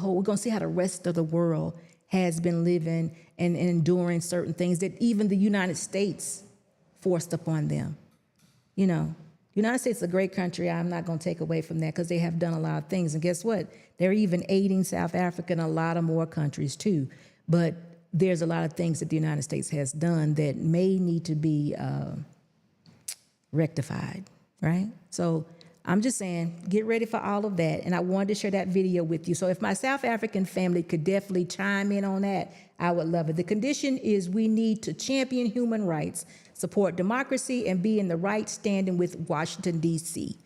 the rest of the world has been living and enduring certain things that even the United States forced upon them. You know, the United States is a great country. I'm not going to take away from that because they have done a lot of things. And guess what? They're even aiding South Africa and a lot of more countries too. But there's a lot of things that the United States has done that may need to be rectified, right? So I'm just saying, get ready for all of that. And I wanted to share that video with you. So if my South African family could definitely chime in on that, I would love it. The condition is we need to champion human rights, support democracy, and be in the right standing with Washington, D.C.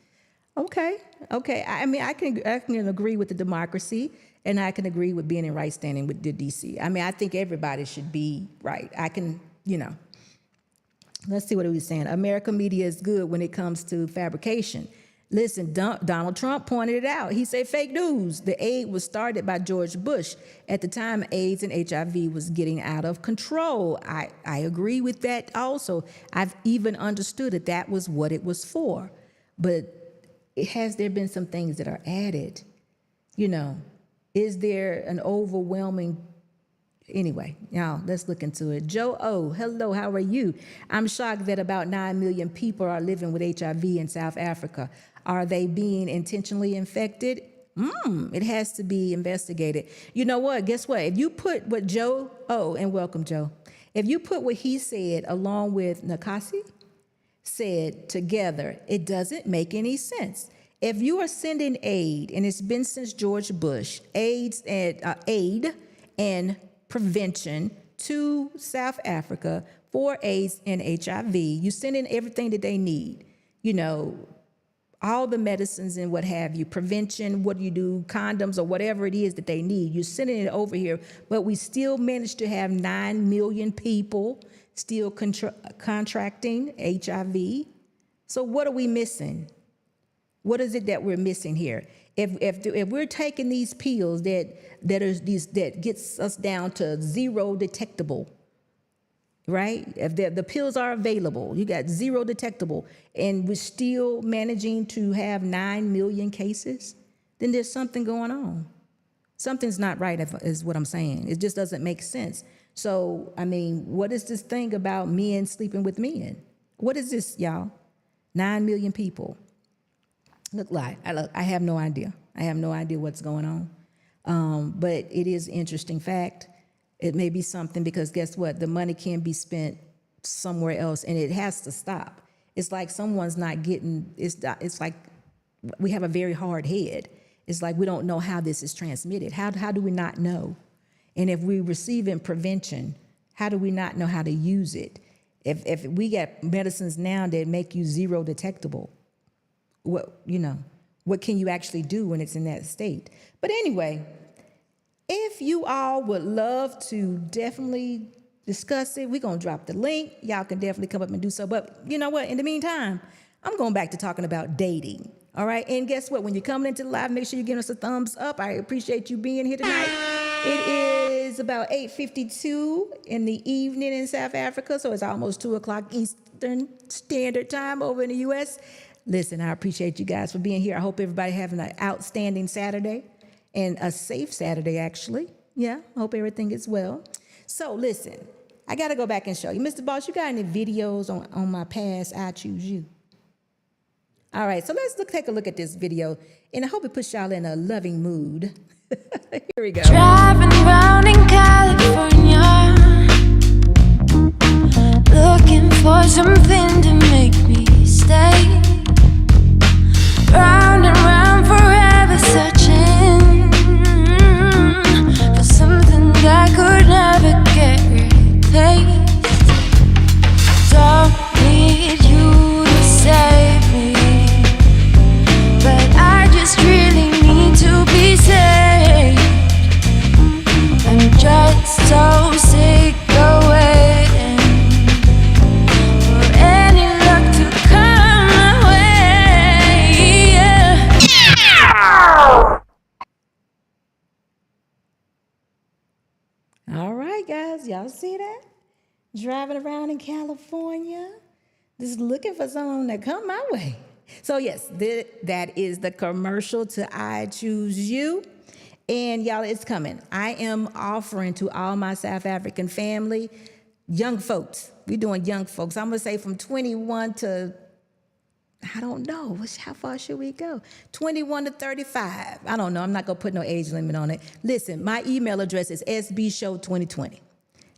Okay. I mean, I can agree with the democracy, and I can agree with being in right standing with the D.C. I mean, I think everybody should be right. I can, you know. Let's see what he was saying. American media is good when it comes to fabrication. Listen, Donald Trump pointed it out. He said fake news. The aid was started by George Bush. At the time, AIDS and HIV was getting out of control. I agree with that also. I've even understood that was what it was for. But has there been some things that are added? You know, is there an overwhelming... Anyway, y'all, let's look into it. Joe O, hello, how are you? I'm shocked that about 9 million people are living with HIV in South Africa. Are they being intentionally infected? It has to be investigated. You know what? Guess what? If you put what Joe O, and welcome, Joe. If you put what he said along with Nakasi said together, it doesn't make any sense. If you are sending aid, and it's been since George Bush, aid and prevention to South Africa for AIDS and HIV. You send in everything that they need, you know, all the medicines and what have you, prevention, what you do, condoms or whatever it is that they need. You're sending it over here, but we still managed to have 9 million people still contracting HIV. So what are we missing? What is it that we're missing here? If we're taking these pills that gets us down to zero detectable, right? If the pills are available, you got zero detectable, and we're still managing to have 9 million cases, then there's something going on. Something's not right, is what I'm saying. It just doesn't make sense. So, I mean, what is this thing about men sleeping with men? What is this, y'all? 9 million people. Look, I have no idea. I have no idea what's going on. But it is an interesting fact. It may be something because guess what? The money can be spent somewhere else, and it has to stop. It's like someone's not getting, it's like we have a very hard head. It's like we don't know how this is transmitted. How do we not know? And if we receive in prevention, how do we not know how to use it? If we get medicines now that make you zero detectable, what can you actually do when it's in that state? But anyway, if you all would love to definitely discuss it, we're going to drop the link. Y'all can definitely come up and do so. But you know what? In the meantime, I'm going back to talking about dating. All right. And guess what? When you're coming into the live, make sure you give us a thumbs up. I appreciate you being here tonight. It is about 8:52 in the evening in South Africa. So it's almost 2 o'clock Eastern Standard Time over in the U.S. Listen, I appreciate you guys for being here. I hope everybody having an outstanding Saturday and a safe Saturday, actually. Yeah, I hope everything is well. So listen, I got to go back and show you. Mr. Boss, you got any videos on my past I Choose You? All right, so let's take a look at this video, and I hope it puts y'all in a loving mood. Here we go. Driving around in California, looking for something to make me stay. Round and round forever, searching for something that could never get replaced. Don't need you to save me, but I just really need to be saved. I'm just so sick of waiting for any luck to come my way. Yeah. All right, guys, y'all see that? Driving around in California, just looking for someone to come my way. So yes, that is the commercial to I Choose You. And y'all, it's coming. I am offering to all my South African family, young folks. We're doing young folks. I'm going to say from 21 to, I don't know, how far should we go? 21 to 35. I don't know. I'm not going to put no age limit on it. Listen, my email address is sbshow2020.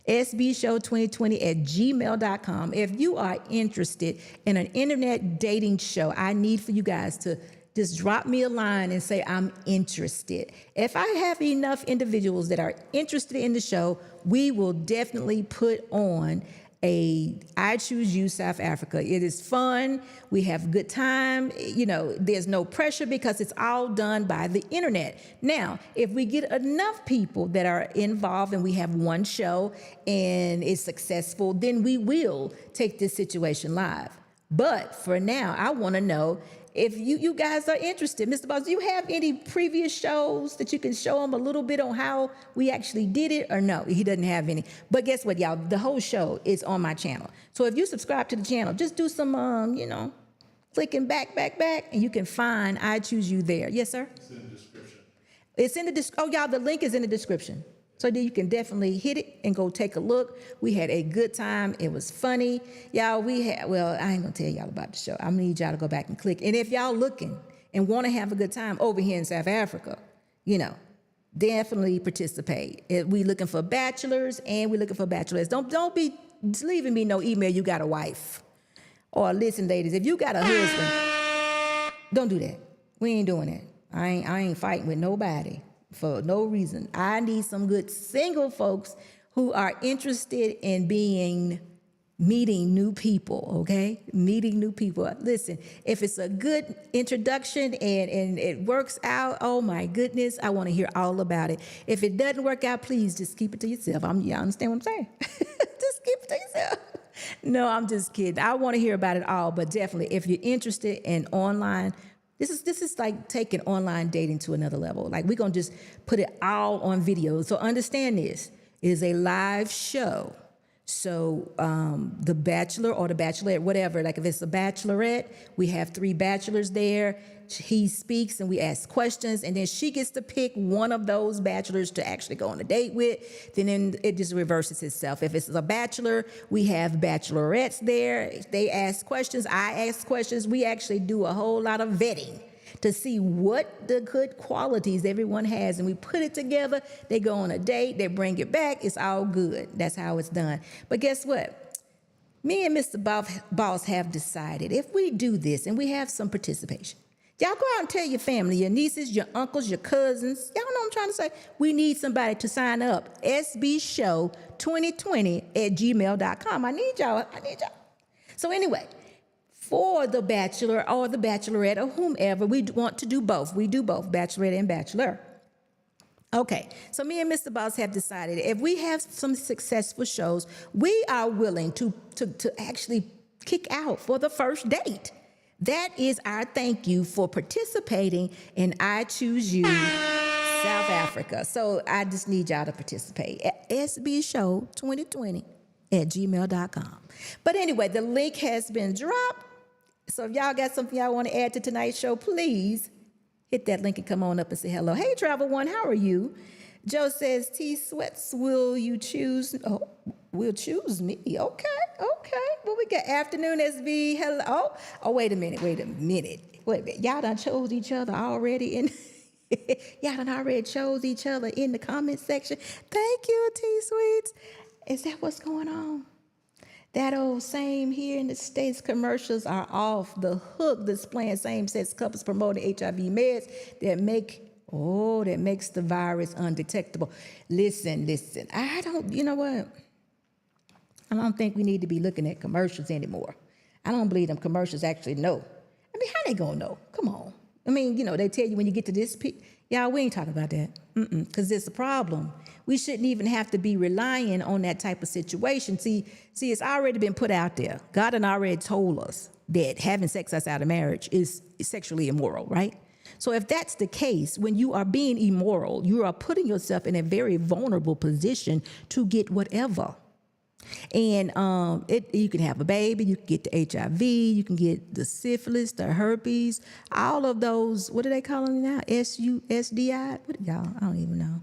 sbshow2020@gmail.com. If you are interested in an internet dating show, I need for you guys to just drop me a line and say, I'm interested. If I have enough individuals that are interested in the show, we will definitely put on a I Choose You South Africa. It is fun. We have good time. You know, there's no pressure because it's all done by the internet. Now, if we get enough people that are involved and we have one show and it's successful, then we will take this situation live. But for now, I want to know if you guys are interested. Mr. Boss, do you have any previous shows that you can show them a little bit on how we actually did it, or no? He doesn't have any. But guess what, y'all? The whole show is on my channel. So if you subscribe to the channel, just do some, clicking back, and you can find I Choose You there. Yes, sir? It's in the description. It's in the oh, y'all, the link is in the description. So then you can definitely hit it and go take a look. We had a good time. It was funny. Y'all, I ain't gonna tell y'all about the show. I need y'all to go back and click. And if y'all looking and want to have a good time over here in South Africa, definitely participate. We looking for bachelors and we looking for bachelorettes. Don't be leaving me no email you got a wife. Or listen, ladies, if you got a husband, don't do that. We ain't doing that. I ain't fighting with nobody for no reason. I need some good single folks who are interested in meeting new people, okay? Meeting new people. Listen, if it's a good introduction and it works out, oh my goodness, I want to hear all about it. If it doesn't work out, please just keep it to yourself. You understand what I'm saying? Just keep it to yourself. No, I'm just kidding. I want to hear about it all, but definitely if you're interested in online, this is like taking online dating to another level. Like we're going to just put it all on video. So understand this. It is a live show. So the bachelor or the bachelorette, whatever, like if it's a bachelorette, we have 3 bachelors there. He speaks and we ask questions, and then she gets to pick one of those bachelors to actually go on a date with. Then it just reverses itself. If it's a bachelor, we have bachelorettes there. They ask questions, I ask questions. We actually do a whole lot of vetting to see what the good qualities everyone has, and we put it together. They go on a date, they bring it back, it's all good. That's how it's done. But guess what? Me and Mr. Boss have decided if we do this and we have some participation, y'all go out and tell your family, your nieces, your uncles, your cousins, y'all know what I'm trying to say? We need somebody to sign up. SBShow2020@gmail.com. I need y'all. So anyway, for the bachelor or the bachelorette or whomever, we want to do both. We do both, bachelorette and bachelor. Okay, so me and Mr. Boss have decided if we have some successful shows, we are willing to actually kick out for the first date. That is our thank you for participating in I Choose You South Africa. So I just need y'all to participate at SBShow2020@gmail.com. But anyway, the link has been dropped. So if y'all got something y'all want to add to tonight's show, please hit that link and come on up and say hello. Hey, Travel One, how are you? Joe says, T Sweats, will you choose? Oh, will choose me. Okay. Well, we got afternoon SB. Hello. Oh, wait a minute. Y'all done chose each other already y'all done already chose each other in the comment section. Thank you, T Sweets. Is that what's going on? That old same here in the States commercials are off the hook, displaying same-sex couples promoting HIV meds that makes the virus undetectable. Listen, you know what? I don't think we need to be looking at commercials anymore. I don't believe them commercials actually know. I mean, how they gonna know? Come on. I mean, they tell you when you get to this, y'all, we ain't talking about that. Because it's a problem. We shouldn't even have to be relying on that type of situation. See, it's already been put out there. God had already told us that having sex outside of marriage is sexually immoral, right? So if that's the case, when you are being immoral, you are putting yourself in a very vulnerable position to get whatever. And you can have a baby, you can get the HIV, you can get the syphilis, the herpes, all of those, what do they call them now? SDI? Y'all, I don't even know.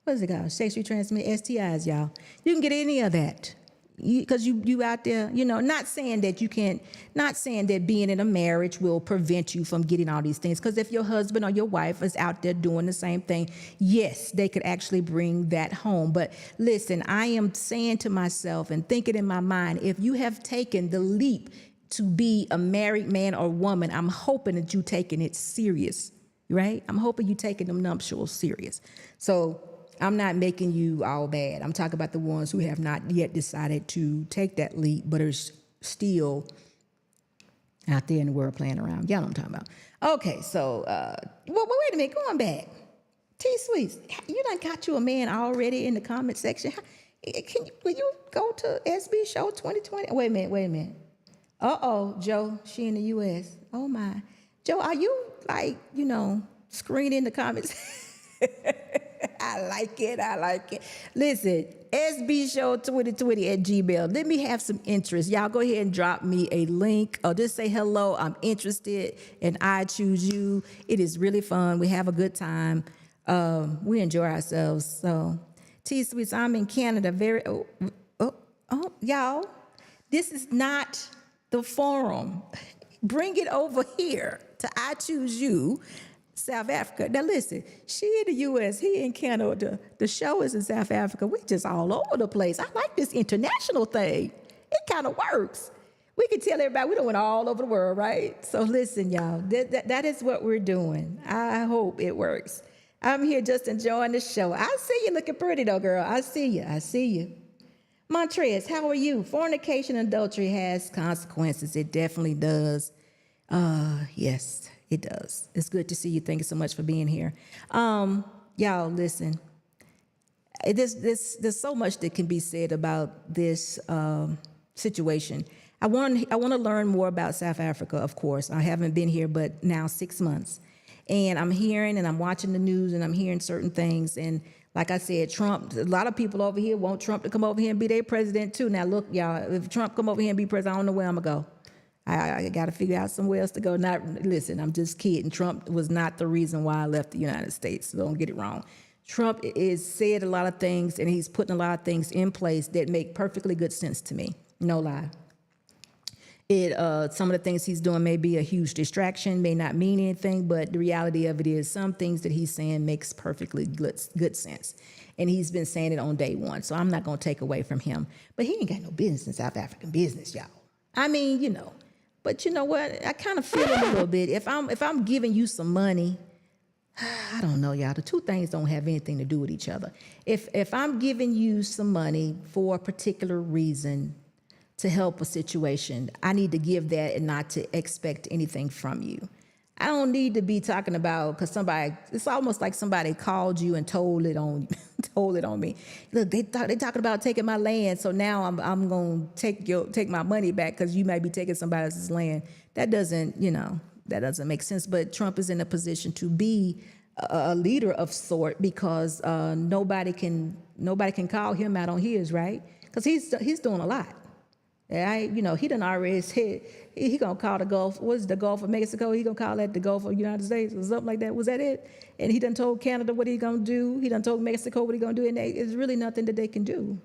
What is it called? Sexually transmitted STIs, y'all. You can get any of that. Because you out there, not saying that you can't, not saying that being in a marriage will prevent you from getting all these things. Because if your husband or your wife is out there doing the same thing, yes, they could actually bring that home. But listen, I am saying to myself and thinking in my mind, if you have taken the leap to be a married man or woman, I'm hoping that you're taking it serious, right? I'm hoping you're taking them nuptials serious. So I'm not making you all bad. I'm talking about the ones who have not yet decided to take that leap, but are still out there in the world playing around. Y'all know what I'm talking about. Okay, so, wait a minute, going back. T-Sweets, you done got you a man already in the comment section. Will you go to SB Show 2020? Wait a minute. Uh-oh, Joe, she in the U.S. Oh, my. Joe, are you, screening the comments? I like it. Listen, SBShow2020@gmail. Let me have some interest. Y'all go ahead and drop me a link or just say hello. I'm interested and I choose you. It is really fun. We have a good time. We enjoy ourselves. So, T-Sweets, I'm in Canada. Y'all, this is not the forum. Bring it over here to I Choose You South Africa. Now listen, she in the U.S., he in Canada. The show is in South Africa. We just all over the place. I like this international thing. It kind of works. We can tell everybody we done went all over the world, right? So listen, y'all, that is what we're doing. I hope it works. I'm here just enjoying the show. I see you looking pretty though, girl. I see you. Montrez, how are you? Fornication and adultery has consequences. It definitely does. Yes. It does. It's good to see you. Thank you so much for being here. Y'all, listen. There's so much that can be said about this situation. I want to learn more about South Africa, of course. I haven't been here but now 6 months. And I'm hearing and I'm watching the news and I'm hearing certain things. And Like I said, Trump, a lot of people over here want Trump to come over here and be their president too. Now look, y'all, if Trump come over here and be president, I don't know where I'm gonna go. I got to figure out somewhere else to go. Listen, I'm just kidding. Trump was not the reason why I left the United States. So don't get it wrong. Trump is said a lot of things, and he's putting a lot of things in place that make perfectly good sense to me. No lie. Some of the things he's doing may be a huge distraction, may not mean anything, but the reality of it is some things that he's saying makes perfectly good sense. And he's been saying it on day one, so I'm not going to take away from him. But he ain't got no business in South African business, y'all. I mean, you know. But you know what? I kind of feel it a little bit. If I'm giving you some money, I don't know, y'all. The two things don't have anything to do with each other. If I'm giving you some money for a particular reason to help a situation, I need to give that and not to expect anything from you. I don't need to be talking about, because it's almost like somebody called you and told it on me. Look, they talking about taking my land, so now I'm gonna take my money back because you might be taking somebody else's land. That doesn't make sense. But Trump is in a position to be a leader of sort because nobody can call him out on his, right? Because he's doing a lot. He done already said he gonna call the Gulf. What's the Gulf of Mexico? He gonna call that the Gulf of the United States or something like that. Was that it? And he done told Canada what he gonna do. He done told Mexico what he gonna do, and it's really nothing that they can do.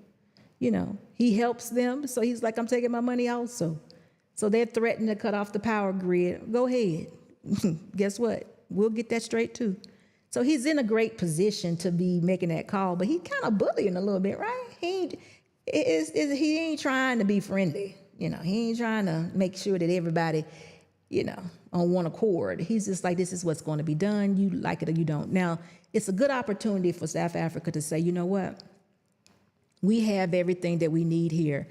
He helps them, so he's like, I'm taking my money also. So they're threatening to cut off the power grid. Go ahead. Guess what? We'll get that straight too. So he's in a great position to be making that call, but he kind of bullying a little bit, right? He ain't trying to be friendly. He ain't trying to make sure that everybody, on one accord. He's just like, this is what's going to be done. You like it or you don't. Now, it's a good opportunity for South Africa to say, you know what? We have everything that we need here.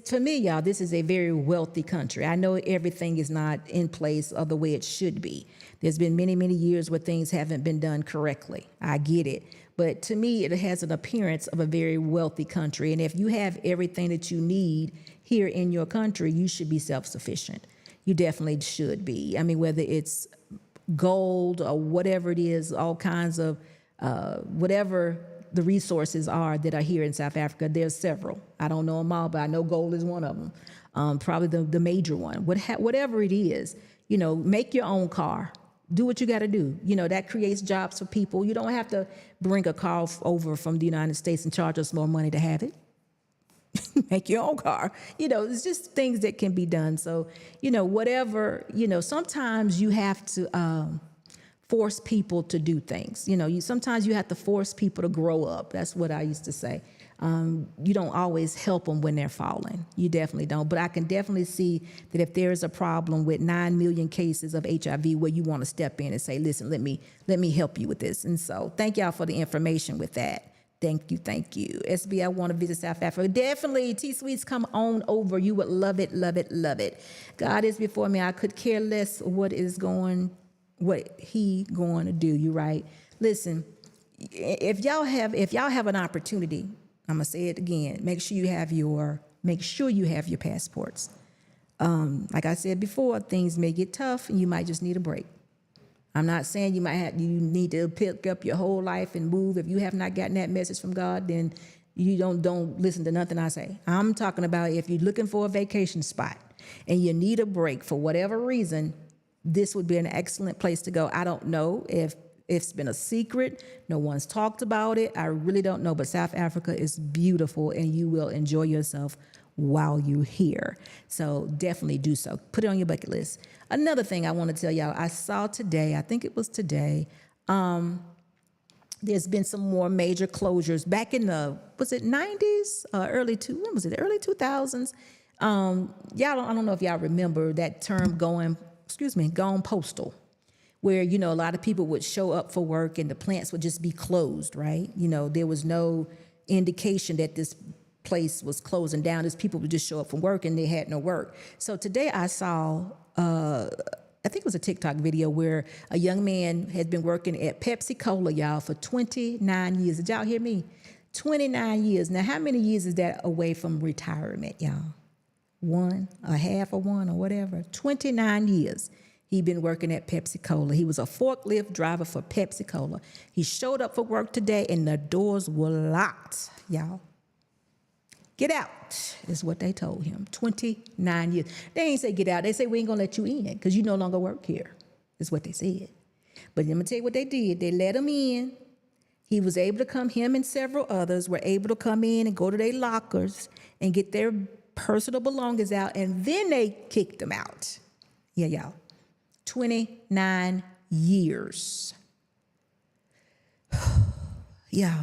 For me, y'all, this is a very wealthy country. I know everything is not in place or the way it should be. There's been many, many years where things haven't been done correctly. I get it. But to me, it has an appearance of a very wealthy country. And if you have everything that you need here in your country, you should be self-sufficient. You definitely should be. I mean, whether it's gold or whatever it is, all kinds of whatever the resources are that are here in South Africa. There's several. I don't know them all, but I know gold is one of them. Probably the major one. Whatever it is, make your own car. Do what you got to do. That creates jobs for people. You don't have to bring a car over from the United States and charge us more money to have it. Make your own car. It's just things that can be done. So, whatever, sometimes you have to force people to do things. Sometimes you have to force people to grow up. That's what I used to say. You don't always help them when they're falling. You definitely don't. But I can definitely see that if there is a problem with 9 million cases of HIV, where you want to step in and say, listen, let me help you with this. And so thank y'all for the information with that. Thank you. SB, I want to visit South Africa. Definitely, T-Sweets, come on over. You would love it, love it, love it. God is before me. I could care less what he going to do. You right. Listen, if y'all have an opportunity, I'm gonna say it again. Make sure you have your passports. Like I said before, things may get tough, and you might just need a break. I'm not saying you need to pick up your whole life and move. If you have not gotten that message from God, then you don't listen to nothing I say. I'm talking about if you're looking for a vacation spot and you need a break for whatever reason, this would be an excellent place to go. I don't know if it's been a secret. No one's talked about it. I really don't know, but South Africa is beautiful and you will enjoy yourself while you're here. So definitely do so. Put it on your bucket list. Another thing I want to tell y'all, I saw today, I think it was today, there's been some more major closures back in the, was it 90s? Early 2000s? I don't know if y'all remember that term gone postal, where, a lot of people would show up for work and the plants would just be closed, right? There was no indication that this place was closing down. These people would just show up from work and they had no work. So today I saw, I think it was a TikTok video where a young man had been working at Pepsi Cola, y'all, for 29 years. Did y'all hear me? 29 years. Now, how many years is that away from retirement, y'all? One, a half of one or whatever. 29 years. He'd been working at Pepsi-Cola. He was a forklift driver for Pepsi-Cola. He showed up for work today and the doors were locked, y'all. Get out is what they told him. 29 years. They ain't say get out. They say we ain't gonna let you in because you no longer work here, is what they said. But let me tell you what they did. They let him in. He was able to come, him and several others were able to come in and go to their lockers and get their personal belongings out, and then they kicked him out. Yeah, y'all. 29 years. Yeah.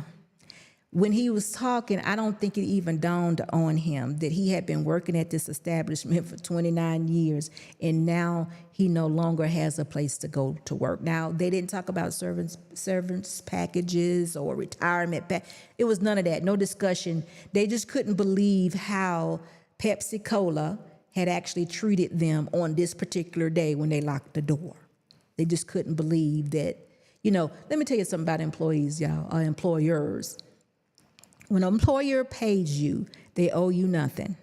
When he was talking, I don't think it even dawned on him that he had been working at this establishment for 29 years, and now he no longer has a place to go to work. Now, they didn't talk about servants packages or retirement. It was none of that, no discussion. They just couldn't believe how Pepsi-Cola had actually treated them on this particular day when they locked the door. They just couldn't believe that, let me tell you something about employees, y'all, or employers. When an employer pays you, they owe you nothing.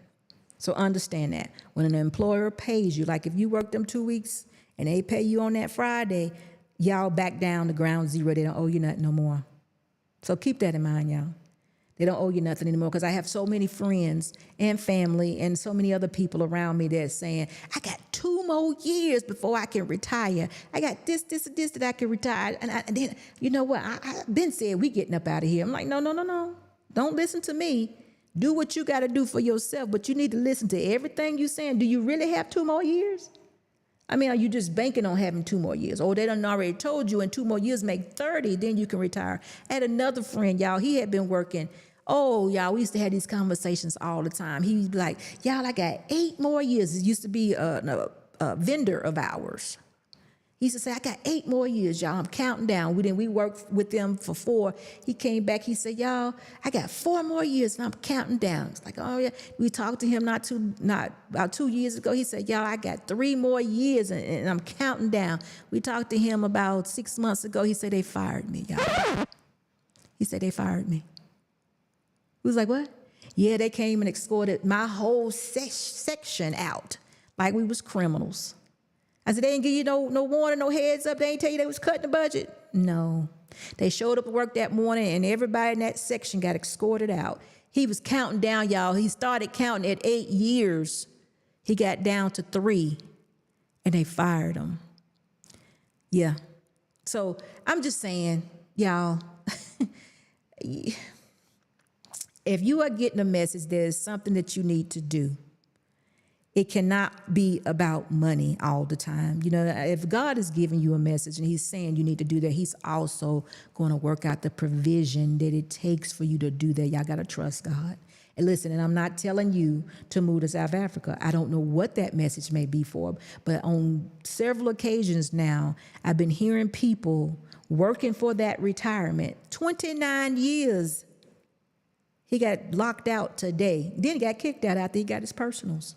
So understand that. When an employer pays you, like if you work them 2 weeks and they pay you on that Friday, y'all back down to ground zero. They don't owe you nothing no more. So keep that in mind, y'all. They don't owe you nothing anymore, because I have so many friends and family and so many other people around me that's saying, I got 2 more years before I can retire. I got this that I can retire. And then, you know what? I've been said we getting up out of here. I'm like, no. Don't listen to me. Do what you got to do for yourself, but you need to listen to everything you're saying. Do you really have 2 more years? I mean, are you just banking on having 2 more years? Or they done already told you in 2 more years make 30, then you can retire. I had another friend, y'all, he had been working. Oh, y'all, we used to have these conversations all the time. He'd be like, y'all, I got 8 more years. It used to be a vendor of ours. He used to say, I got 8 more years, y'all. I'm counting down. We worked with them for 4. He came back. He said, y'all, I got 4 more years and I'm counting down. It's like, oh, yeah. We talked to him not about 2 years ago. He said, y'all, I got 3 more years and I'm counting down. We talked to him about 6 months ago. He said, they fired me, y'all. He said, they fired me. He was like, what? Yeah, they came and escorted my whole section out like we was criminals. I said, they didn't give you no warning, no heads up. They ain't tell you they was cutting the budget. No. They showed up at work that morning and everybody in that section got escorted out. He was counting down, y'all. He started counting at 8 years. He got down to 3 and they fired him. Yeah. So I'm just saying, y'all, if you are getting a message, there's something that you need to do. It cannot be about money all the time. If God is giving you a message and he's saying you need to do that, he's also going to work out the provision that it takes for you to do that. Y'all got to trust God. And listen, and I'm not telling you to move to South Africa. I don't know what that message may be for, but on several occasions now, I've been hearing people working for that retirement. 29 years. He got locked out today. Then he got kicked out after he got his personals.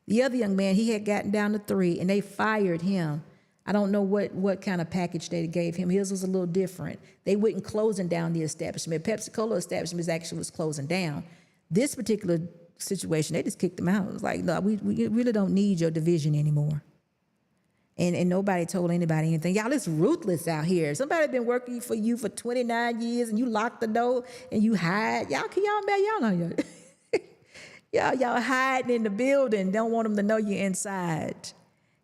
The other young man, he had gotten down to 3 and they fired him. I don't know what kind of package they gave him. His was a little different. They weren't closing down the establishment. Pepsi-Cola establishment actually was closing down. This particular situation, they just kicked him out. It was like, no, we really don't need your division anymore. And nobody told anybody anything. Y'all, it's ruthless out here. Somebody been working for you for 29 years and you lock the door and you hide. Y'all, can y'all imagine? Y'all know y'all hiding in the building, don't want them to know you're inside.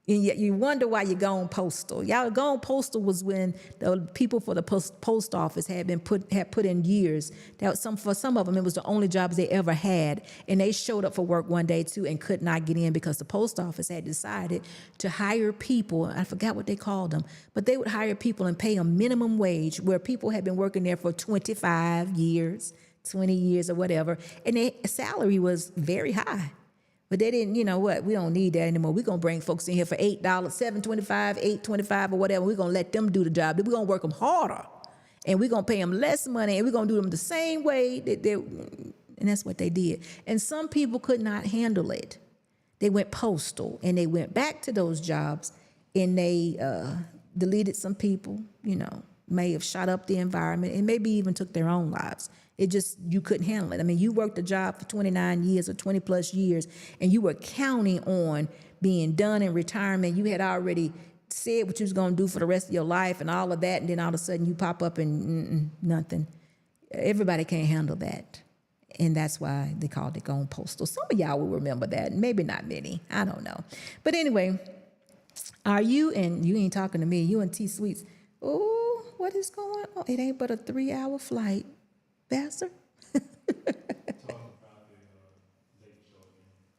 And yet you wonder why you're going postal. Y'all, going postal was when the people for the post office had put in years. For some of them, it was the only jobs they ever had. And they showed up for work one day too and could not get in because the post office had decided to hire people. I forgot what they called them, but they would hire people and pay them minimum wage, where people had been working there for 25 years, 20 years or whatever, and their salary was very high. But they didn't, we don't need that anymore. We're going to bring folks in here for $8, $7.25, $8.25 or whatever. We're going to let them do the job. We're going to work them harder, and we're going to pay them less money, and we're going to do them the same way. And that's what they did. And some people could not handle it. They went postal, and they went back to those jobs, and they deleted some people, may have shot up the environment, and maybe even took their own lives. You couldn't handle it. I mean, you worked a job for 29 years or 20 plus years, and you were counting on being done in retirement. You had already said what you was going to do for the rest of your life and all of that, and then all of a sudden you pop up and nothing. Everybody can't handle that. And that's why they called it going postal. Some of y'all will remember that. Maybe not many. I don't know. But anyway, are you, and you ain't talking to me, you and T Sweets. Oh, what is going on? It ain't but a 3-hour flight. Bastard.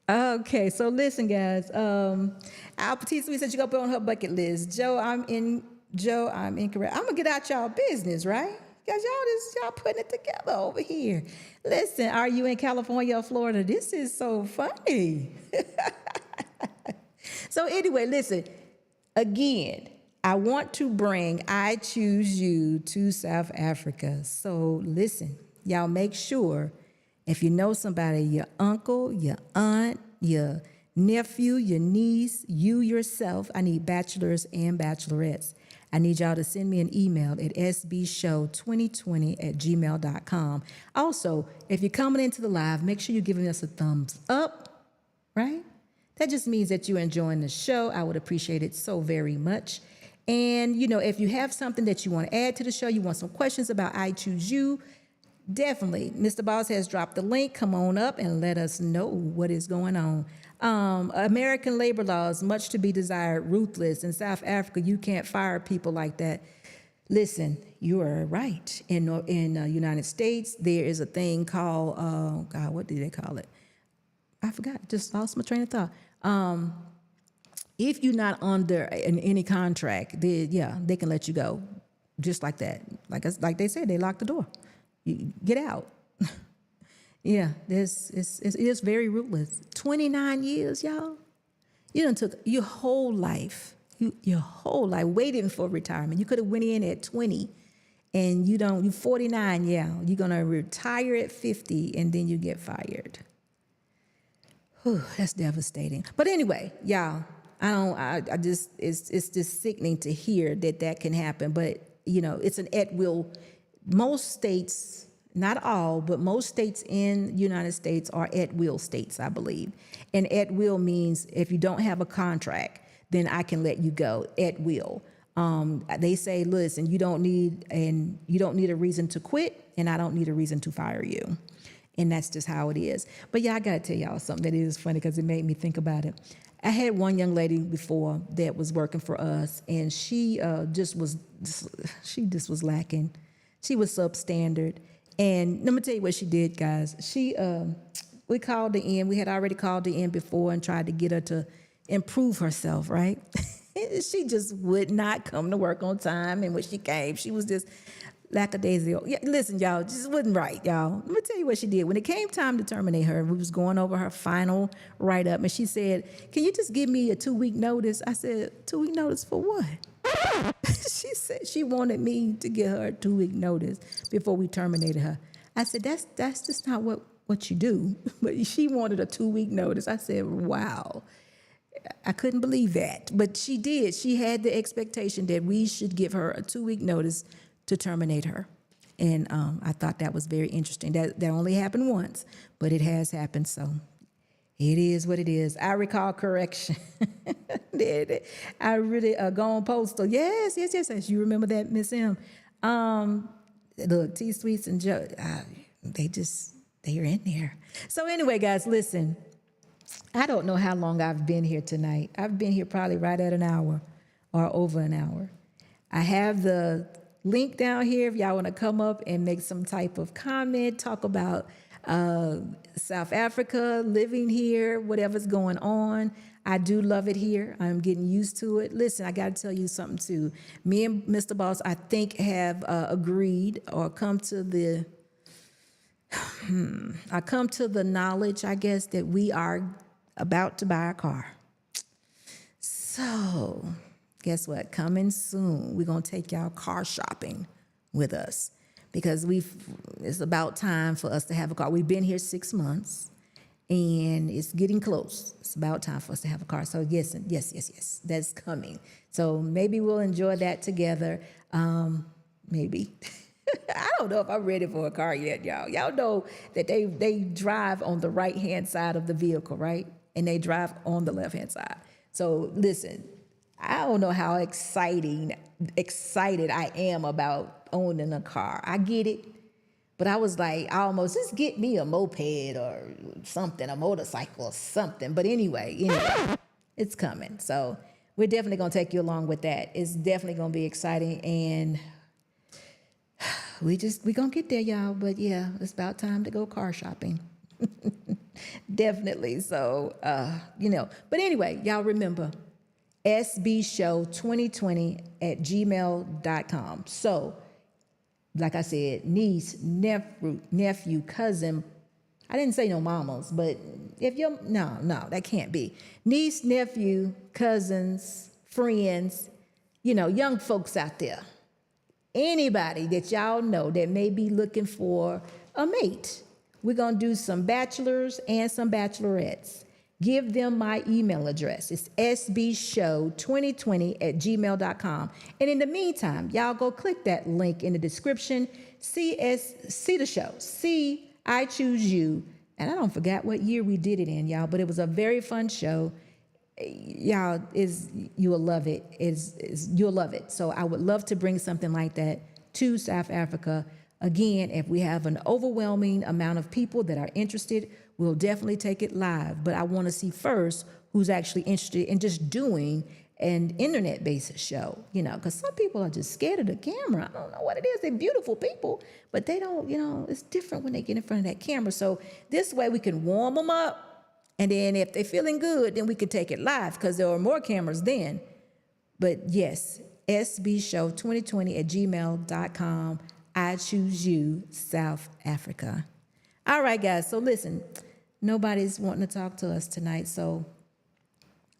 Okay, so listen, guys. Our T Sweet said you go put on her bucket list. Joe, I'm incorrect. I'm gonna get out y'all business, right? Because y'all putting it together over here. Listen, are you in California or Florida? This is so funny. So anyway, listen, again, I want to bring I Choose You to South Africa. So listen, y'all make sure if you know somebody, your uncle, your aunt, your nephew, your niece, you yourself, I need bachelors and bachelorettes. I need y'all to send me an email at sbshow2020@gmail.com. Also, if you're coming into the live, make sure you're giving us a thumbs up, right? That just means that you're enjoying the show. I would appreciate it so very much. And, you know, if you have something that you want to add to the show, you want some questions about I Choose You, definitely. Mr. Boss has dropped the link. Come on up and let us know what is going on. American labor laws, much to be desired, ruthless. In South Africa, you can't fire people like that. Listen, you are right. In United States, there is a thing called, what do they call it? I forgot, just lost my train of thought. If you're not under any contract, they can let you go, just like that. Like they said, they locked the door. You get out. Yeah, it is very ruthless. 29 years, y'all. You done took your whole life, waiting for retirement. You could have went in at 20, and you're 49. Yeah, you're gonna retire at 50, and then you get fired. Whew, that's devastating. But anyway, y'all, it's just sickening to hear that can happen. But you know, it's an at will. Most states, not all, but most states in the United States are at will states, I believe. And at will means if you don't have a contract, then I can let you go at will. They say, listen, you don't need a reason to quit, and I don't need a reason to fire you. And that's just how it is. But yeah, I gotta tell y'all something that is funny because it made me think about it. I had one young lady before that was working for us, and she just was lacking. She was substandard. And let me tell you what she did, guys. We called her in. We had already called her in before and tried to get her to improve herself, right? She just would not come to work on time. And when she came, she was just lackadaisical. Yeah, listen, y'all, just wasn't right, y'all. Let me tell you what she did. When it came time to terminate her, we was going over her final write-up, and she said, can you just give me a 2-week notice? I said, 2-week notice for what? She said she wanted me to give her a 2-week notice before we terminated her. I said, that's just not what you do. But she wanted a 2-week notice. I said, wow. I couldn't believe that. But she did. She had the expectation that we should give her a 2-week notice to terminate her. And I thought that was very interesting. That only happened once, but it has happened, so it is what it is. I recall correction. I really gone postal. Yes. You remember that, Miss M? Look, T Sweets and Joe, they're in there. So anyway, guys, listen. I don't know how long I've been here tonight. I've been here probably right at an hour or over an hour. I have the link down here if y'all want to come up and make some type of comment, talk about South Africa, living here, whatever's going on. I do love it here. I'm getting used to it. Listen, I got to tell you something too. Me and Mr. Boss, I think, have agreed or come to the knowledge, I guess, that we are about to buy a car. So guess what? Coming soon, we're going to take y'all car shopping with us because it's about time for us to have a car. We've been here 6 months, and it's getting close. It's about time for us to have a car. So yes, that's coming. So maybe we'll enjoy that together. Maybe. I don't know if I'm ready for a car yet, y'all. Y'all know that they drive on the right-hand side of the vehicle, right? And they drive on the left-hand side. So listen, I don't know how excited I am about owning a car. I get it. But I was like, almost just get me a moped or something, a motorcycle or something. But anyway, it's coming. So we're definitely going to take you along with that. It's definitely going to be exciting. And we're going to get there, y'all. But yeah, it's about time to go car shopping. Definitely. So, But anyway, y'all remember, sbshow2020@gmail.com. So, like I said, niece, nephew, cousin. I didn't say no mamas, but if you're, no, that can't be. Niece, nephew, cousins, friends, young folks out there. Anybody that y'all know that may be looking for a mate. We're going to do some bachelors and some bachelorettes. Give them my email address. It's sbshow2020@gmail.com. And in the meantime, y'all go click that link in the description. See the show. See I Choose You. And I don't forget what year we did it in, y'all, but it was a very fun show. Y'all, you'll love it. You'll love it. So I would love to bring something like that to South Africa. Again, if we have an overwhelming amount of people that are interested, we'll definitely take it live. But I want to see first who's actually interested in just doing an internet-based show, because some people are just scared of the camera. I don't know what it is. They're beautiful people, but they don't, it's different when they get in front of that camera. So this way we can warm them up. And then if they're feeling good, then we can take it live because there are more cameras then. But yes, sbshow2020@gmail.com. I Choose You, South Africa. All right, guys. So listen, nobody's wanting to talk to us tonight, so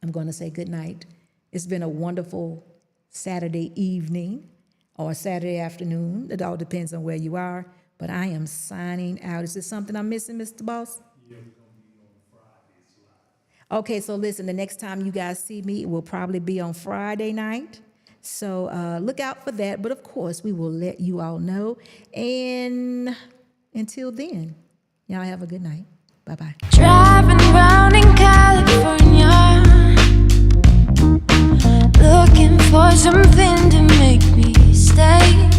I'm going to say good night. It's been a wonderful Saturday evening or Saturday afternoon. It all depends on where you are. But I am signing out. Is there something I'm missing, Mr. Boss? Yeah, we're going to be on Fridays live. Okay, so listen, the next time you guys see me, it will probably be on Friday night. So look out for that. But, of course, we will let you all know. And until then, y'all have a good night. Bye-bye. Driving around in California, looking for something to make me stay.